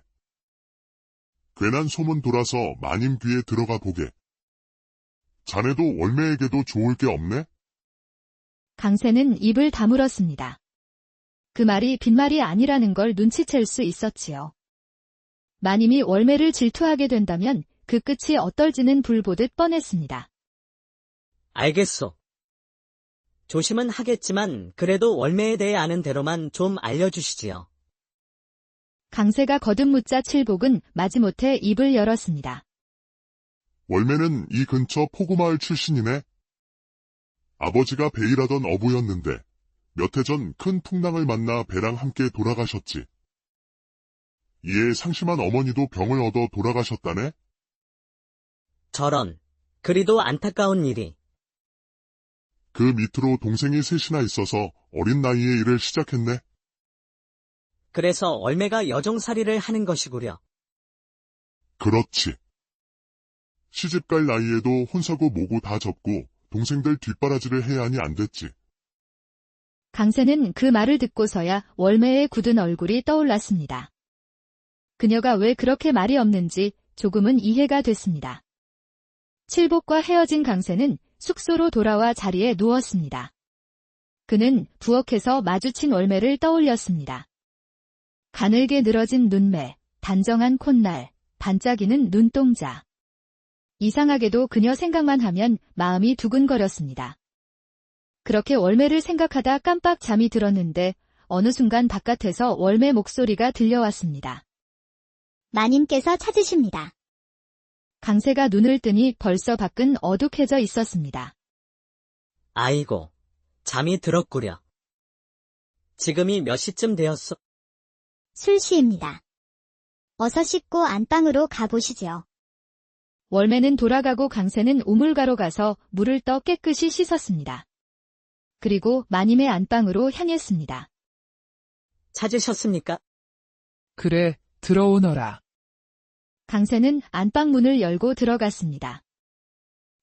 괜한 소문 돌아서 마님 귀에 들어가 보게. 자네도 월매에게도 좋을 게 없네? 강세는 입을 다물었습니다. 그 말이 빈말이 아니라는 걸 눈치챌 수 있었지요. 마님이 월매를 질투하게 된다면 그 끝이 어떨지는 불보듯 뻔했습니다. 알겠소. 조심은 하겠지만 그래도 월매에 대해 아는 대로만 좀 알려주시지요. 강세가 거듭 묻자 칠복은 마지못해 입을 열었습니다. 월매는 이 근처 포구마을 출신이네. 아버지가 배일하던 어부였는데 몇 해 전 큰 풍랑을 만나 배랑 함께 돌아가셨지. 이에 상심한 어머니도 병을 얻어 돌아가셨다네? 저런, 그리도 안타까운 일이. 그 밑으로 동생이 셋이나 있어서 어린 나이에 일을 시작했네. 그래서 월매가 여종살이를 하는 것이구려. 그렇지. 시집갈 나이에도 혼사고 뭐고 다 접고 동생들 뒷바라지를 해야 하니 안 됐지. 강세는 그 말을 듣고서야 월매의 굳은 얼굴이 떠올랐습니다. 그녀가 왜 그렇게 말이 없는지 조금은 이해가 됐습니다. 칠복과 헤어진 강세는 숙소로 돌아와 자리에 누웠습니다. 그는 부엌에서 마주친 월매를 떠올렸습니다. 가늘게 늘어진 눈매, 단정한 콧날, 반짝이는 눈동자. 이상하게도 그녀 생각만 하면 마음이 두근거렸습니다. 그렇게 월매를 생각하다 깜빡 잠이 들었는데 어느 순간 바깥에서 월매 목소리가 들려왔습니다. 마님께서 찾으십니다. 강세가 눈을 뜨니 벌써 밖은 어둑해져 있었습니다. 아이고, 잠이 들었구려. 지금이 몇 시쯤 되었소? 술시입니다. 어서 씻고 안방으로 가보시지요. 월매는 돌아가고 강세는 우물가로 가서 물을 떠 깨끗이 씻었습니다. 그리고 마님의 안방으로 향했습니다. 찾으셨습니까? 그래, 들어오너라. 강세는 안방 문을 열고 들어갔습니다.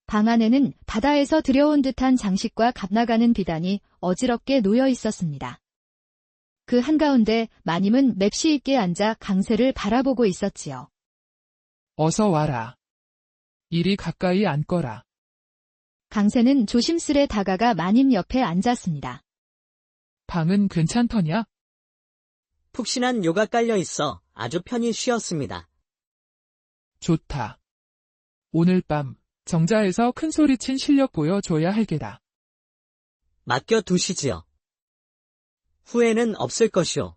방 안에는 바다에서 들여온 듯한 장식과 값나가는 비단이 어지럽게 놓여 있었습니다. 그 한가운데 마님은 맵시 있게 앉아 강세를 바라보고 있었지요. 어서 와라. 이리 가까이 앉거라. 강세는 조심스레 다가가 마님 옆에 앉았습니다. 방은 괜찮더냐? 푹신한 요가 깔려 있어 아주 편히 쉬었습니다. 좋다. 오늘 밤 정자에서 큰 소리친 실력 보여줘야 할게다. 맡겨두시지요. 후회는 없을 것이오.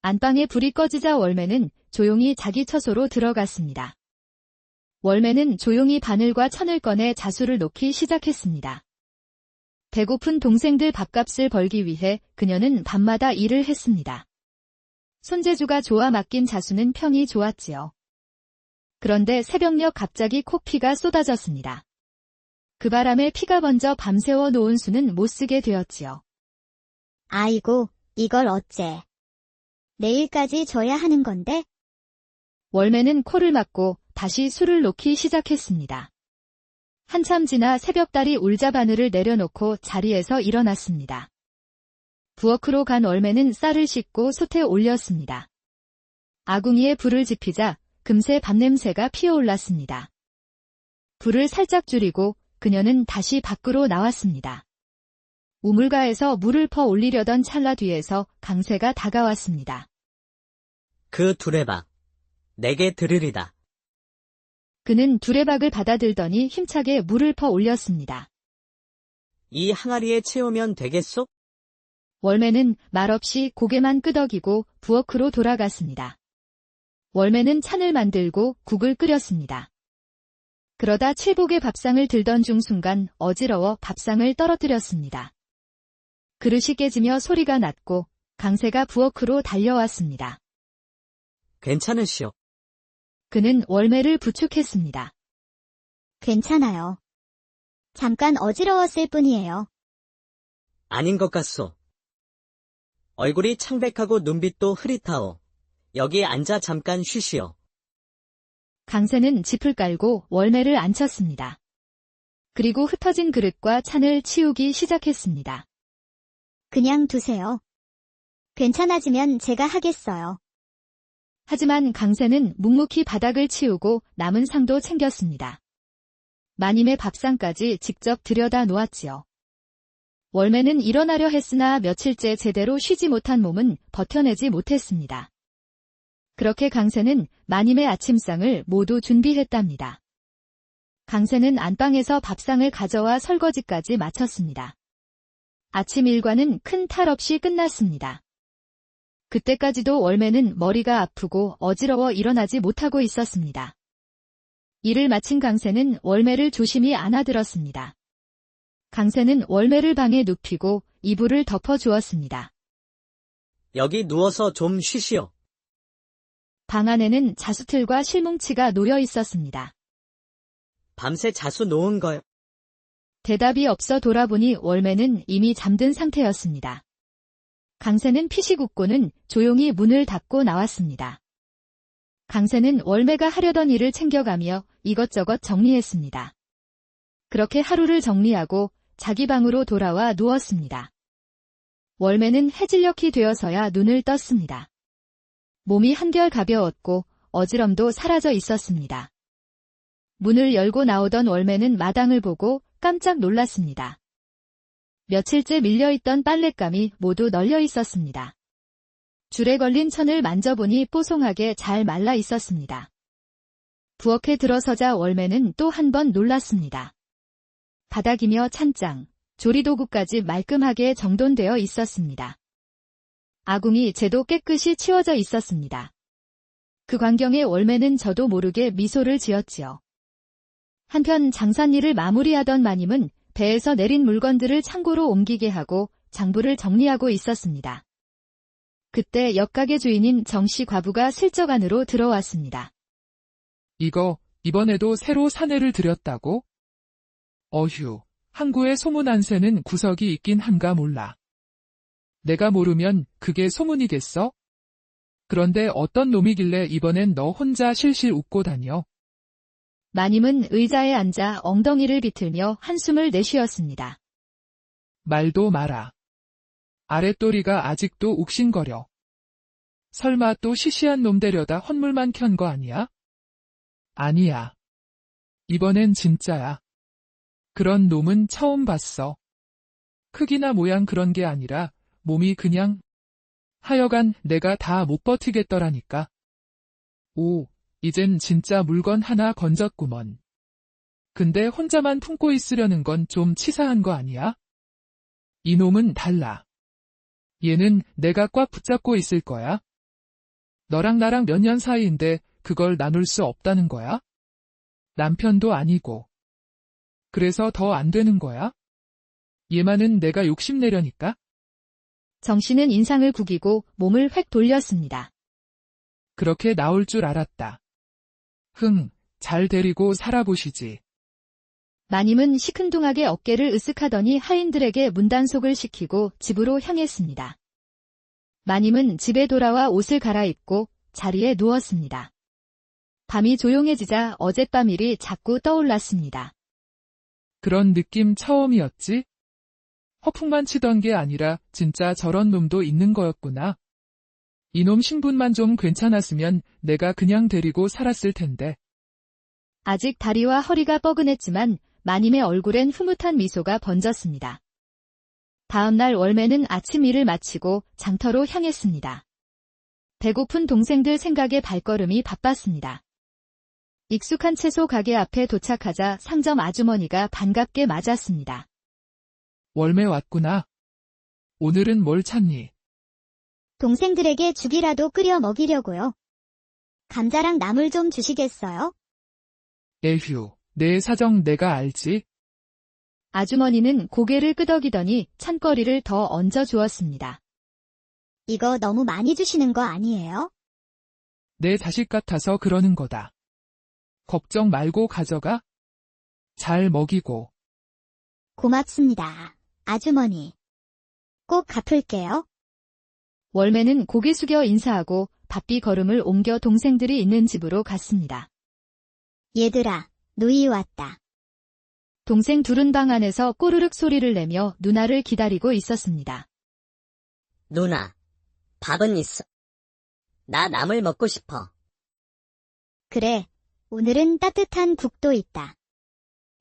안방에 불이 꺼지자 월매는 조용히 자기 처소로 들어갔습니다. 월매는 조용히 바늘과 천을 꺼내 자수를 놓기 시작했습니다. 배고픈 동생들 밥값을 벌기 위해 그녀는 밤마다 일을 했습니다. 손재주가 좋아 맡긴 자수는 평이 좋았지요. 그런데 새벽녘 갑자기 코피가 쏟아졌습니다. 그 바람에 피가 번져 밤새워 놓은 수는 못쓰게 되었지요. 아이고, 이걸 어째. 내일까지 줘야 하는 건데? 월매는 코를 막고 다시 술을 놓기 시작했습니다. 한참 지나 새벽달이 울자 바늘을 내려놓고 자리에서 일어났습니다. 부엌으로 간 월매는 쌀을 씻고 솥에 올렸습니다. 아궁이에 불을 지피자 금세 밥냄새가 피어올랐습니다. 불을 살짝 줄이고 그녀는 다시 밖으로 나왔습니다. 우물가에서 물을 퍼 올리려던 찰나 뒤에서 강세가 다가왔습니다. 그 두레박, 내게 드리리다. 그는 두레박을 받아들더니 힘차게 물을 퍼 올렸습니다. 이 항아리에 채우면 되겠소? 월매는 말없이 고개만 끄덕이고 부엌으로 돌아갔습니다. 월매는 찬을 만들고 국을 끓였습니다. 그러다 칠복의 밥상을 들던 중 순간 어지러워 밥상을 떨어뜨렸습니다. 그릇이 깨지며 소리가 났고 강세가 부엌으로 달려왔습니다. 괜찮으시오. 그는 월매를 부축했습니다. 괜찮아요. 잠깐 어지러웠을 뿐이에요. 아닌 것 같소. 얼굴이 창백하고 눈빛도 흐릿하오. 여기 앉아 잠깐 쉬시오. 강세는 짚을 깔고 월매를 앉혔습니다. 그리고 흩어진 그릇과 찬을 치우기 시작했습니다. 그냥 두세요. 괜찮아지면 제가 하겠어요. 하지만 강새는 묵묵히 바닥을 치우고 남은 상도 챙겼습니다. 마님의 밥상까지 직접 들여다 놓았지요. 월매는 일어나려 했으나 며칠째 제대로 쉬지 못한 몸은 버텨내지 못했습니다. 그렇게 강새는 마님의 아침상을 모두 준비했답니다. 강새는 안방에서 밥상을 가져와 설거지까지 마쳤습니다. 아침 일과는 큰 탈 없이 끝났습니다. 그때까지도 월매는 머리가 아프고 어지러워 일어나지 못하고 있었습니다. 일을 마친 강새는 월매를 조심히 안아들었습니다. 강새는 월매를 방에 눕히고 이불을 덮어주었습니다. 여기 누워서 좀 쉬시오. 방 안에는 자수틀과 실뭉치가 놓여 있었습니다. 밤새 자수 놓은 거요. 대답이 없어 돌아보니 월매는 이미 잠든 상태였습니다. 강새는 피식 웃고는 조용히 문을 닫고 나왔습니다. 강새는 월매가 하려던 일을 챙겨가며 이것저것 정리했습니다. 그렇게 하루를 정리하고 자기 방으로 돌아와 누웠습니다. 월매는 해질녘이 되어서야 눈을 떴습니다. 몸이 한결 가벼웠고 어지럼도 사라져 있었습니다. 문을 열고 나오던 월매는 마당을 보고 깜짝 놀랐습니다. 며칠째 밀려있던 빨랫감이 모두 널려 있었습니다. 줄에 걸린 천을 만져보니 뽀송하게 잘 말라 있었습니다. 부엌에 들어서자 월매는 또 한 번 놀랐습니다. 바닥이며 찬장, 조리도구까지 말끔하게 정돈되어 있었습니다. 아궁이 재도 깨끗이 치워져 있었습니다. 그 광경에 월매는 저도 모르게 미소를 지었지요. 한편 장산일을 마무리하던 마님은 배에서 내린 물건들을 창고로 옮기게 하고 장부를 정리하고 있었습니다. 그때 옆가게 주인인 정씨 과부가 슬쩍 안으로 들어왔습니다. 이거 이번에도 새로 사내를 들였다고? 어휴, 항구에 소문 안 새는 구석이 있긴 한가 몰라. 내가 모르면 그게 소문이겠어? 그런데 어떤 놈이길래 이번엔 너 혼자 실실 웃고 다녀? 마님은 의자에 앉아 엉덩이를 비틀며 한숨을 내쉬었습니다. 말도 마라. 아랫도리가 아직도 욱신거려. 설마 또 시시한 놈 데려다 헛물만 켠 거 아니야? 아니야. 이번엔 진짜야. 그런 놈은 처음 봤어. 크기나 모양 그런 게 아니라 몸이 그냥 하여간 내가 다 못 버티겠더라니까. 오, 이젠 진짜 물건 하나 건졌구먼. 근데 혼자만 품고 있으려는 건 좀 치사한 거 아니야? 이놈은 달라. 얘는 내가 꽉 붙잡고 있을 거야. 너랑 나랑 몇 년 사이인데 그걸 나눌 수 없다는 거야? 남편도 아니고. 그래서 더 안 되는 거야? 얘만은 내가 욕심내려니까? 정씨는 인상을 구기고 몸을 획 돌렸습니다. 그렇게 나올 줄 알았다. 잘 데리고 살아보시지. 마님은 시큰둥하게 어깨를 으쓱하더니 하인들에게 문단속을 시키고 집으로 향했습니다. 마님은 집에 돌아와 옷을 갈아입고 자리에 누웠습니다. 밤이 조용해지자 어젯밤 일이 자꾸 떠올랐습니다. 그런 느낌 처음이었지? 허풍만 치던 게 아니라 진짜 저런 놈도 있는 거였구나. 이놈 신분만 좀 괜찮았으면 내가 그냥 데리고 살았을 텐데. 아직 다리와 허리가 뻐근했지만 마님의 얼굴엔 흐뭇한 미소가 번졌습니다. 다음날 월매는 아침 일을 마치고 장터로 향했습니다. 배고픈 동생들 생각에 발걸음이 바빴습니다. 익숙한 채소 가게 앞에 도착하자 상점 아주머니가 반갑게 맞았습니다. 월매 왔구나. 오늘은 뭘 찾니? 동생들에게 죽이라도 끓여 먹이려고요. 감자랑 나물 좀 주시겠어요? 에휴, 내 사정 내가 알지? 아주머니는 고개를 끄덕이더니 찬거리를 더 얹어 주었습니다. 이거 너무 많이 주시는 거 아니에요? 내 자식 같아서 그러는 거다. 걱정 말고 가져가. 잘 먹이고. 고맙습니다, 아주머니. 꼭 갚을게요. 월매는 고개 숙여 인사하고 바삐 걸음을 옮겨 동생들이 있는 집으로 갔습니다. 얘들아, 누이 왔다. 동생 둘은 방 안에서 꼬르륵 소리를 내며 누나를 기다리고 있었습니다. 누나, 밥은 있어. 나 나물 먹고 싶어. 그래, 오늘은 따뜻한 국도 있다.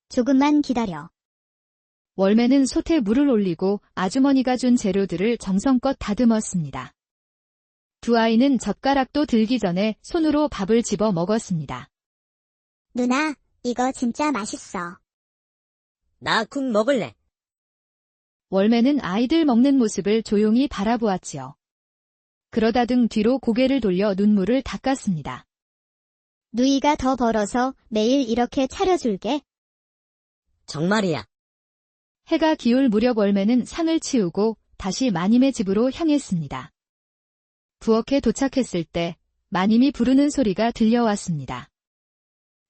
조금만 기다려. 월매는 솥에 물을 올리고 아주머니가 준 재료들을 정성껏 다듬었습니다. 두 아이는 젓가락도 들기 전에 손으로 밥을 집어 먹었습니다. 누나, 이거 진짜 맛있어. 나 국 먹을래. 월매는 아이들 먹는 모습을 조용히 바라보았지요. 그러다 등 뒤로 고개를 돌려 눈물을 닦았습니다. 누이가 더 벌어서 매일 이렇게 차려줄게. 정말이야. 해가 기울 무렵 월매는 상을 치우고 다시 마님의 집으로 향했습니다. 부엌에 도착했을 때 마님이 부르는 소리가 들려왔습니다.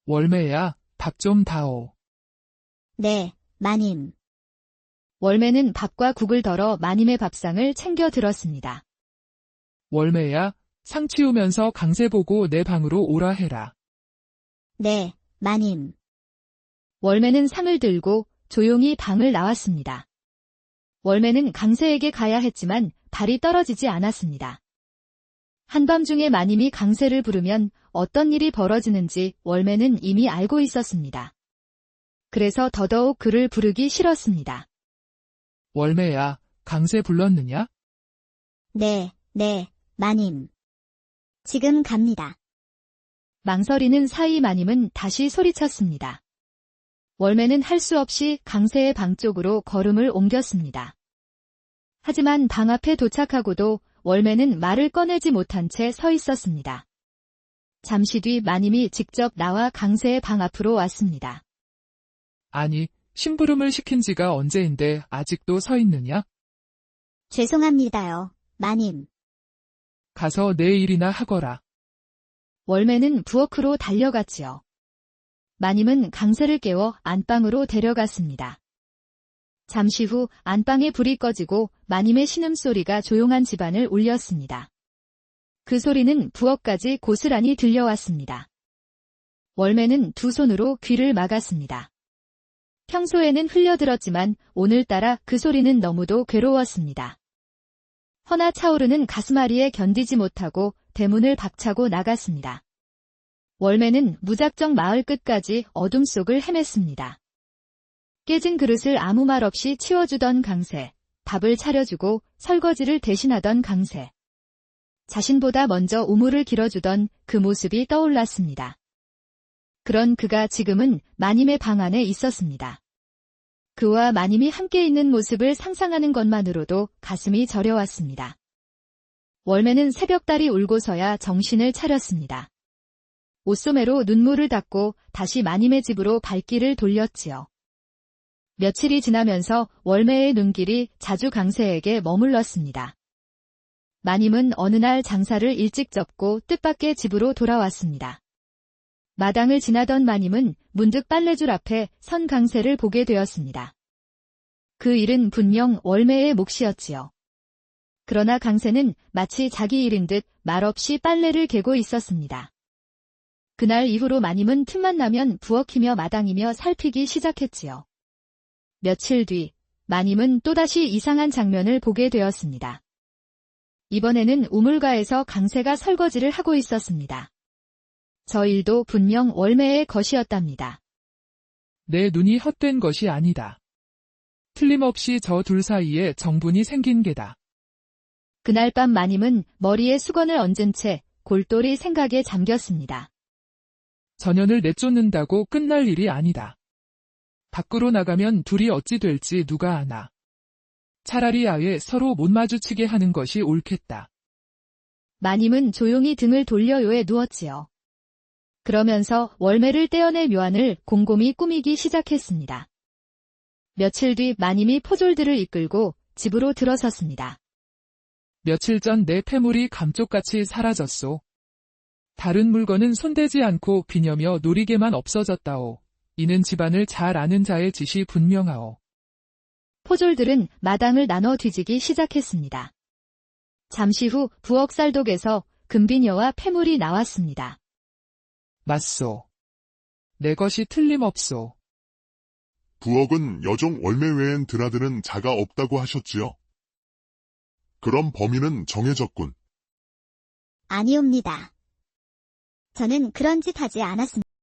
월매야, 밥 좀 다오. 네, 마님. 월매는 밥과 국을 덜어 마님의 밥상을 챙겨 들었습니다. 월매야, 상 치우면서 강세 보고 내 방으로 오라 해라. 네, 마님. 월매는 상을 들고 조용히 방을 나왔습니다. 월매는 강세에게 가야 했지만 발이 떨어지지 않았습니다. 한밤중에 마님이 강세를 부르면 어떤 일이 벌어지는지 월매는 이미 알고 있었습니다. 그래서 더더욱 그를 부르기 싫었습니다. 월매야, 강세 불렀느냐? 네, 마님. 지금 갑니다. 망설이는 사이 마님은 다시 소리쳤습니다. 월매는 할 수 없이 강세의 방 쪽으로 걸음을 옮겼습니다. 하지만 방 앞에 도착하고도 월매는 말을 꺼내지 못한 채 서 있었습니다. 잠시 뒤 마님이 직접 나와 강세의 방 앞으로 왔습니다. 아니, 심부름을 시킨 지가 언제인데 아직도 서 있느냐? 죄송합니다요, 마님. 가서 내 일이나 하거라. 월매는 부엌으로 달려갔지요. 마님은 강세를 깨워 안방으로 데려갔습니다. 잠시 후 안방에 불이 꺼지고 마님의 신음소리가 조용한 집안을 울렸습니다. 그 소리는 부엌까지 고스란히 들려왔습니다. 월매는 두 손으로 귀를 막았습니다. 평소에는 흘려들었지만 오늘따라 그 소리는 너무도 괴로웠습니다. 허나 차오르는 가슴앓이에 견디지 못하고 대문을 박차고 나갔습니다. 월매는 무작정 마을 끝까지 어둠 속을 헤맸습니다. 깨진 그릇을 아무 말 없이 치워주던 강세, 밥을 차려주고 설거지를 대신하던 강세. 자신보다 먼저 우물을 길어주던 그 모습이 떠올랐습니다. 그런 그가 지금은 마님의 방 안에 있었습니다. 그와 마님이 함께 있는 모습을 상상하는 것만으로도 가슴이 저려왔습니다. 월매는 새벽달이 울고서야 정신을 차렸습니다. 옷소매로 눈물을 닦고 다시 마님의 집으로 발길을 돌렸지요. 며칠이 지나면서 월매의 눈길이 자주 강세에게 머물렀습니다. 마님은 어느 날 장사를 일찍 접고 뜻밖의 집으로 돌아왔습니다. 마당을 지나던 마님은 문득 빨래줄 앞에 선 강세를 보게 되었습니다. 그 일은 분명 월매의 몫이었지요. 그러나 강세는 마치 자기 일인 듯 말없이 빨래를 개고 있었습니다. 그날 이후로 마님은 틈만 나면 부엌이며 마당이며 살피기 시작했지요. 며칠 뒤 마님은 또다시 이상한 장면을 보게 되었습니다. 이번에는 우물가에서 강세가 설거지를 하고 있었습니다. 저 일도 분명 월매의 것이었답니다. 내 눈이 헛된 것이 아니다. 틀림없이 저 둘 사이에 정분이 생긴 게다. 그날 밤 마님은 머리에 수건을 얹은 채 골똘히 생각에 잠겼습니다. 전연을 내쫓는다고 끝날 일이 아니다. 밖으로 나가면 둘이 어찌 될지 누가 아나. 차라리 아예 서로 못 마주치게 하는 것이 옳겠다. 마님은 조용히 등을 돌려 요에 누웠지요. 그러면서 월매를 떼어낼 묘안을 곰곰이 꾸미기 시작했습니다. 며칠 뒤 마님이 포졸들을 이끌고 집으로 들어섰습니다. 며칠 전 내 폐물이 감쪽같이 사라졌소. 다른 물건은 손대지 않고 비녀며 노리개만 없어졌다오. 이는 집안을 잘 아는 자의 짓이 분명하오. 포졸들은 마당을 나눠 뒤지기 시작했습니다. 잠시 후 부엌 쌀독에서 금비녀와 폐물이 나왔습니다. 맞소. 내 것이 틀림없소. 부엌은 여종 월매 외엔 드나드는 자가 없다고 하셨지요. 그럼 범인은 정해졌군. 아니옵니다. 저는 그런 짓 하지 않았습니다.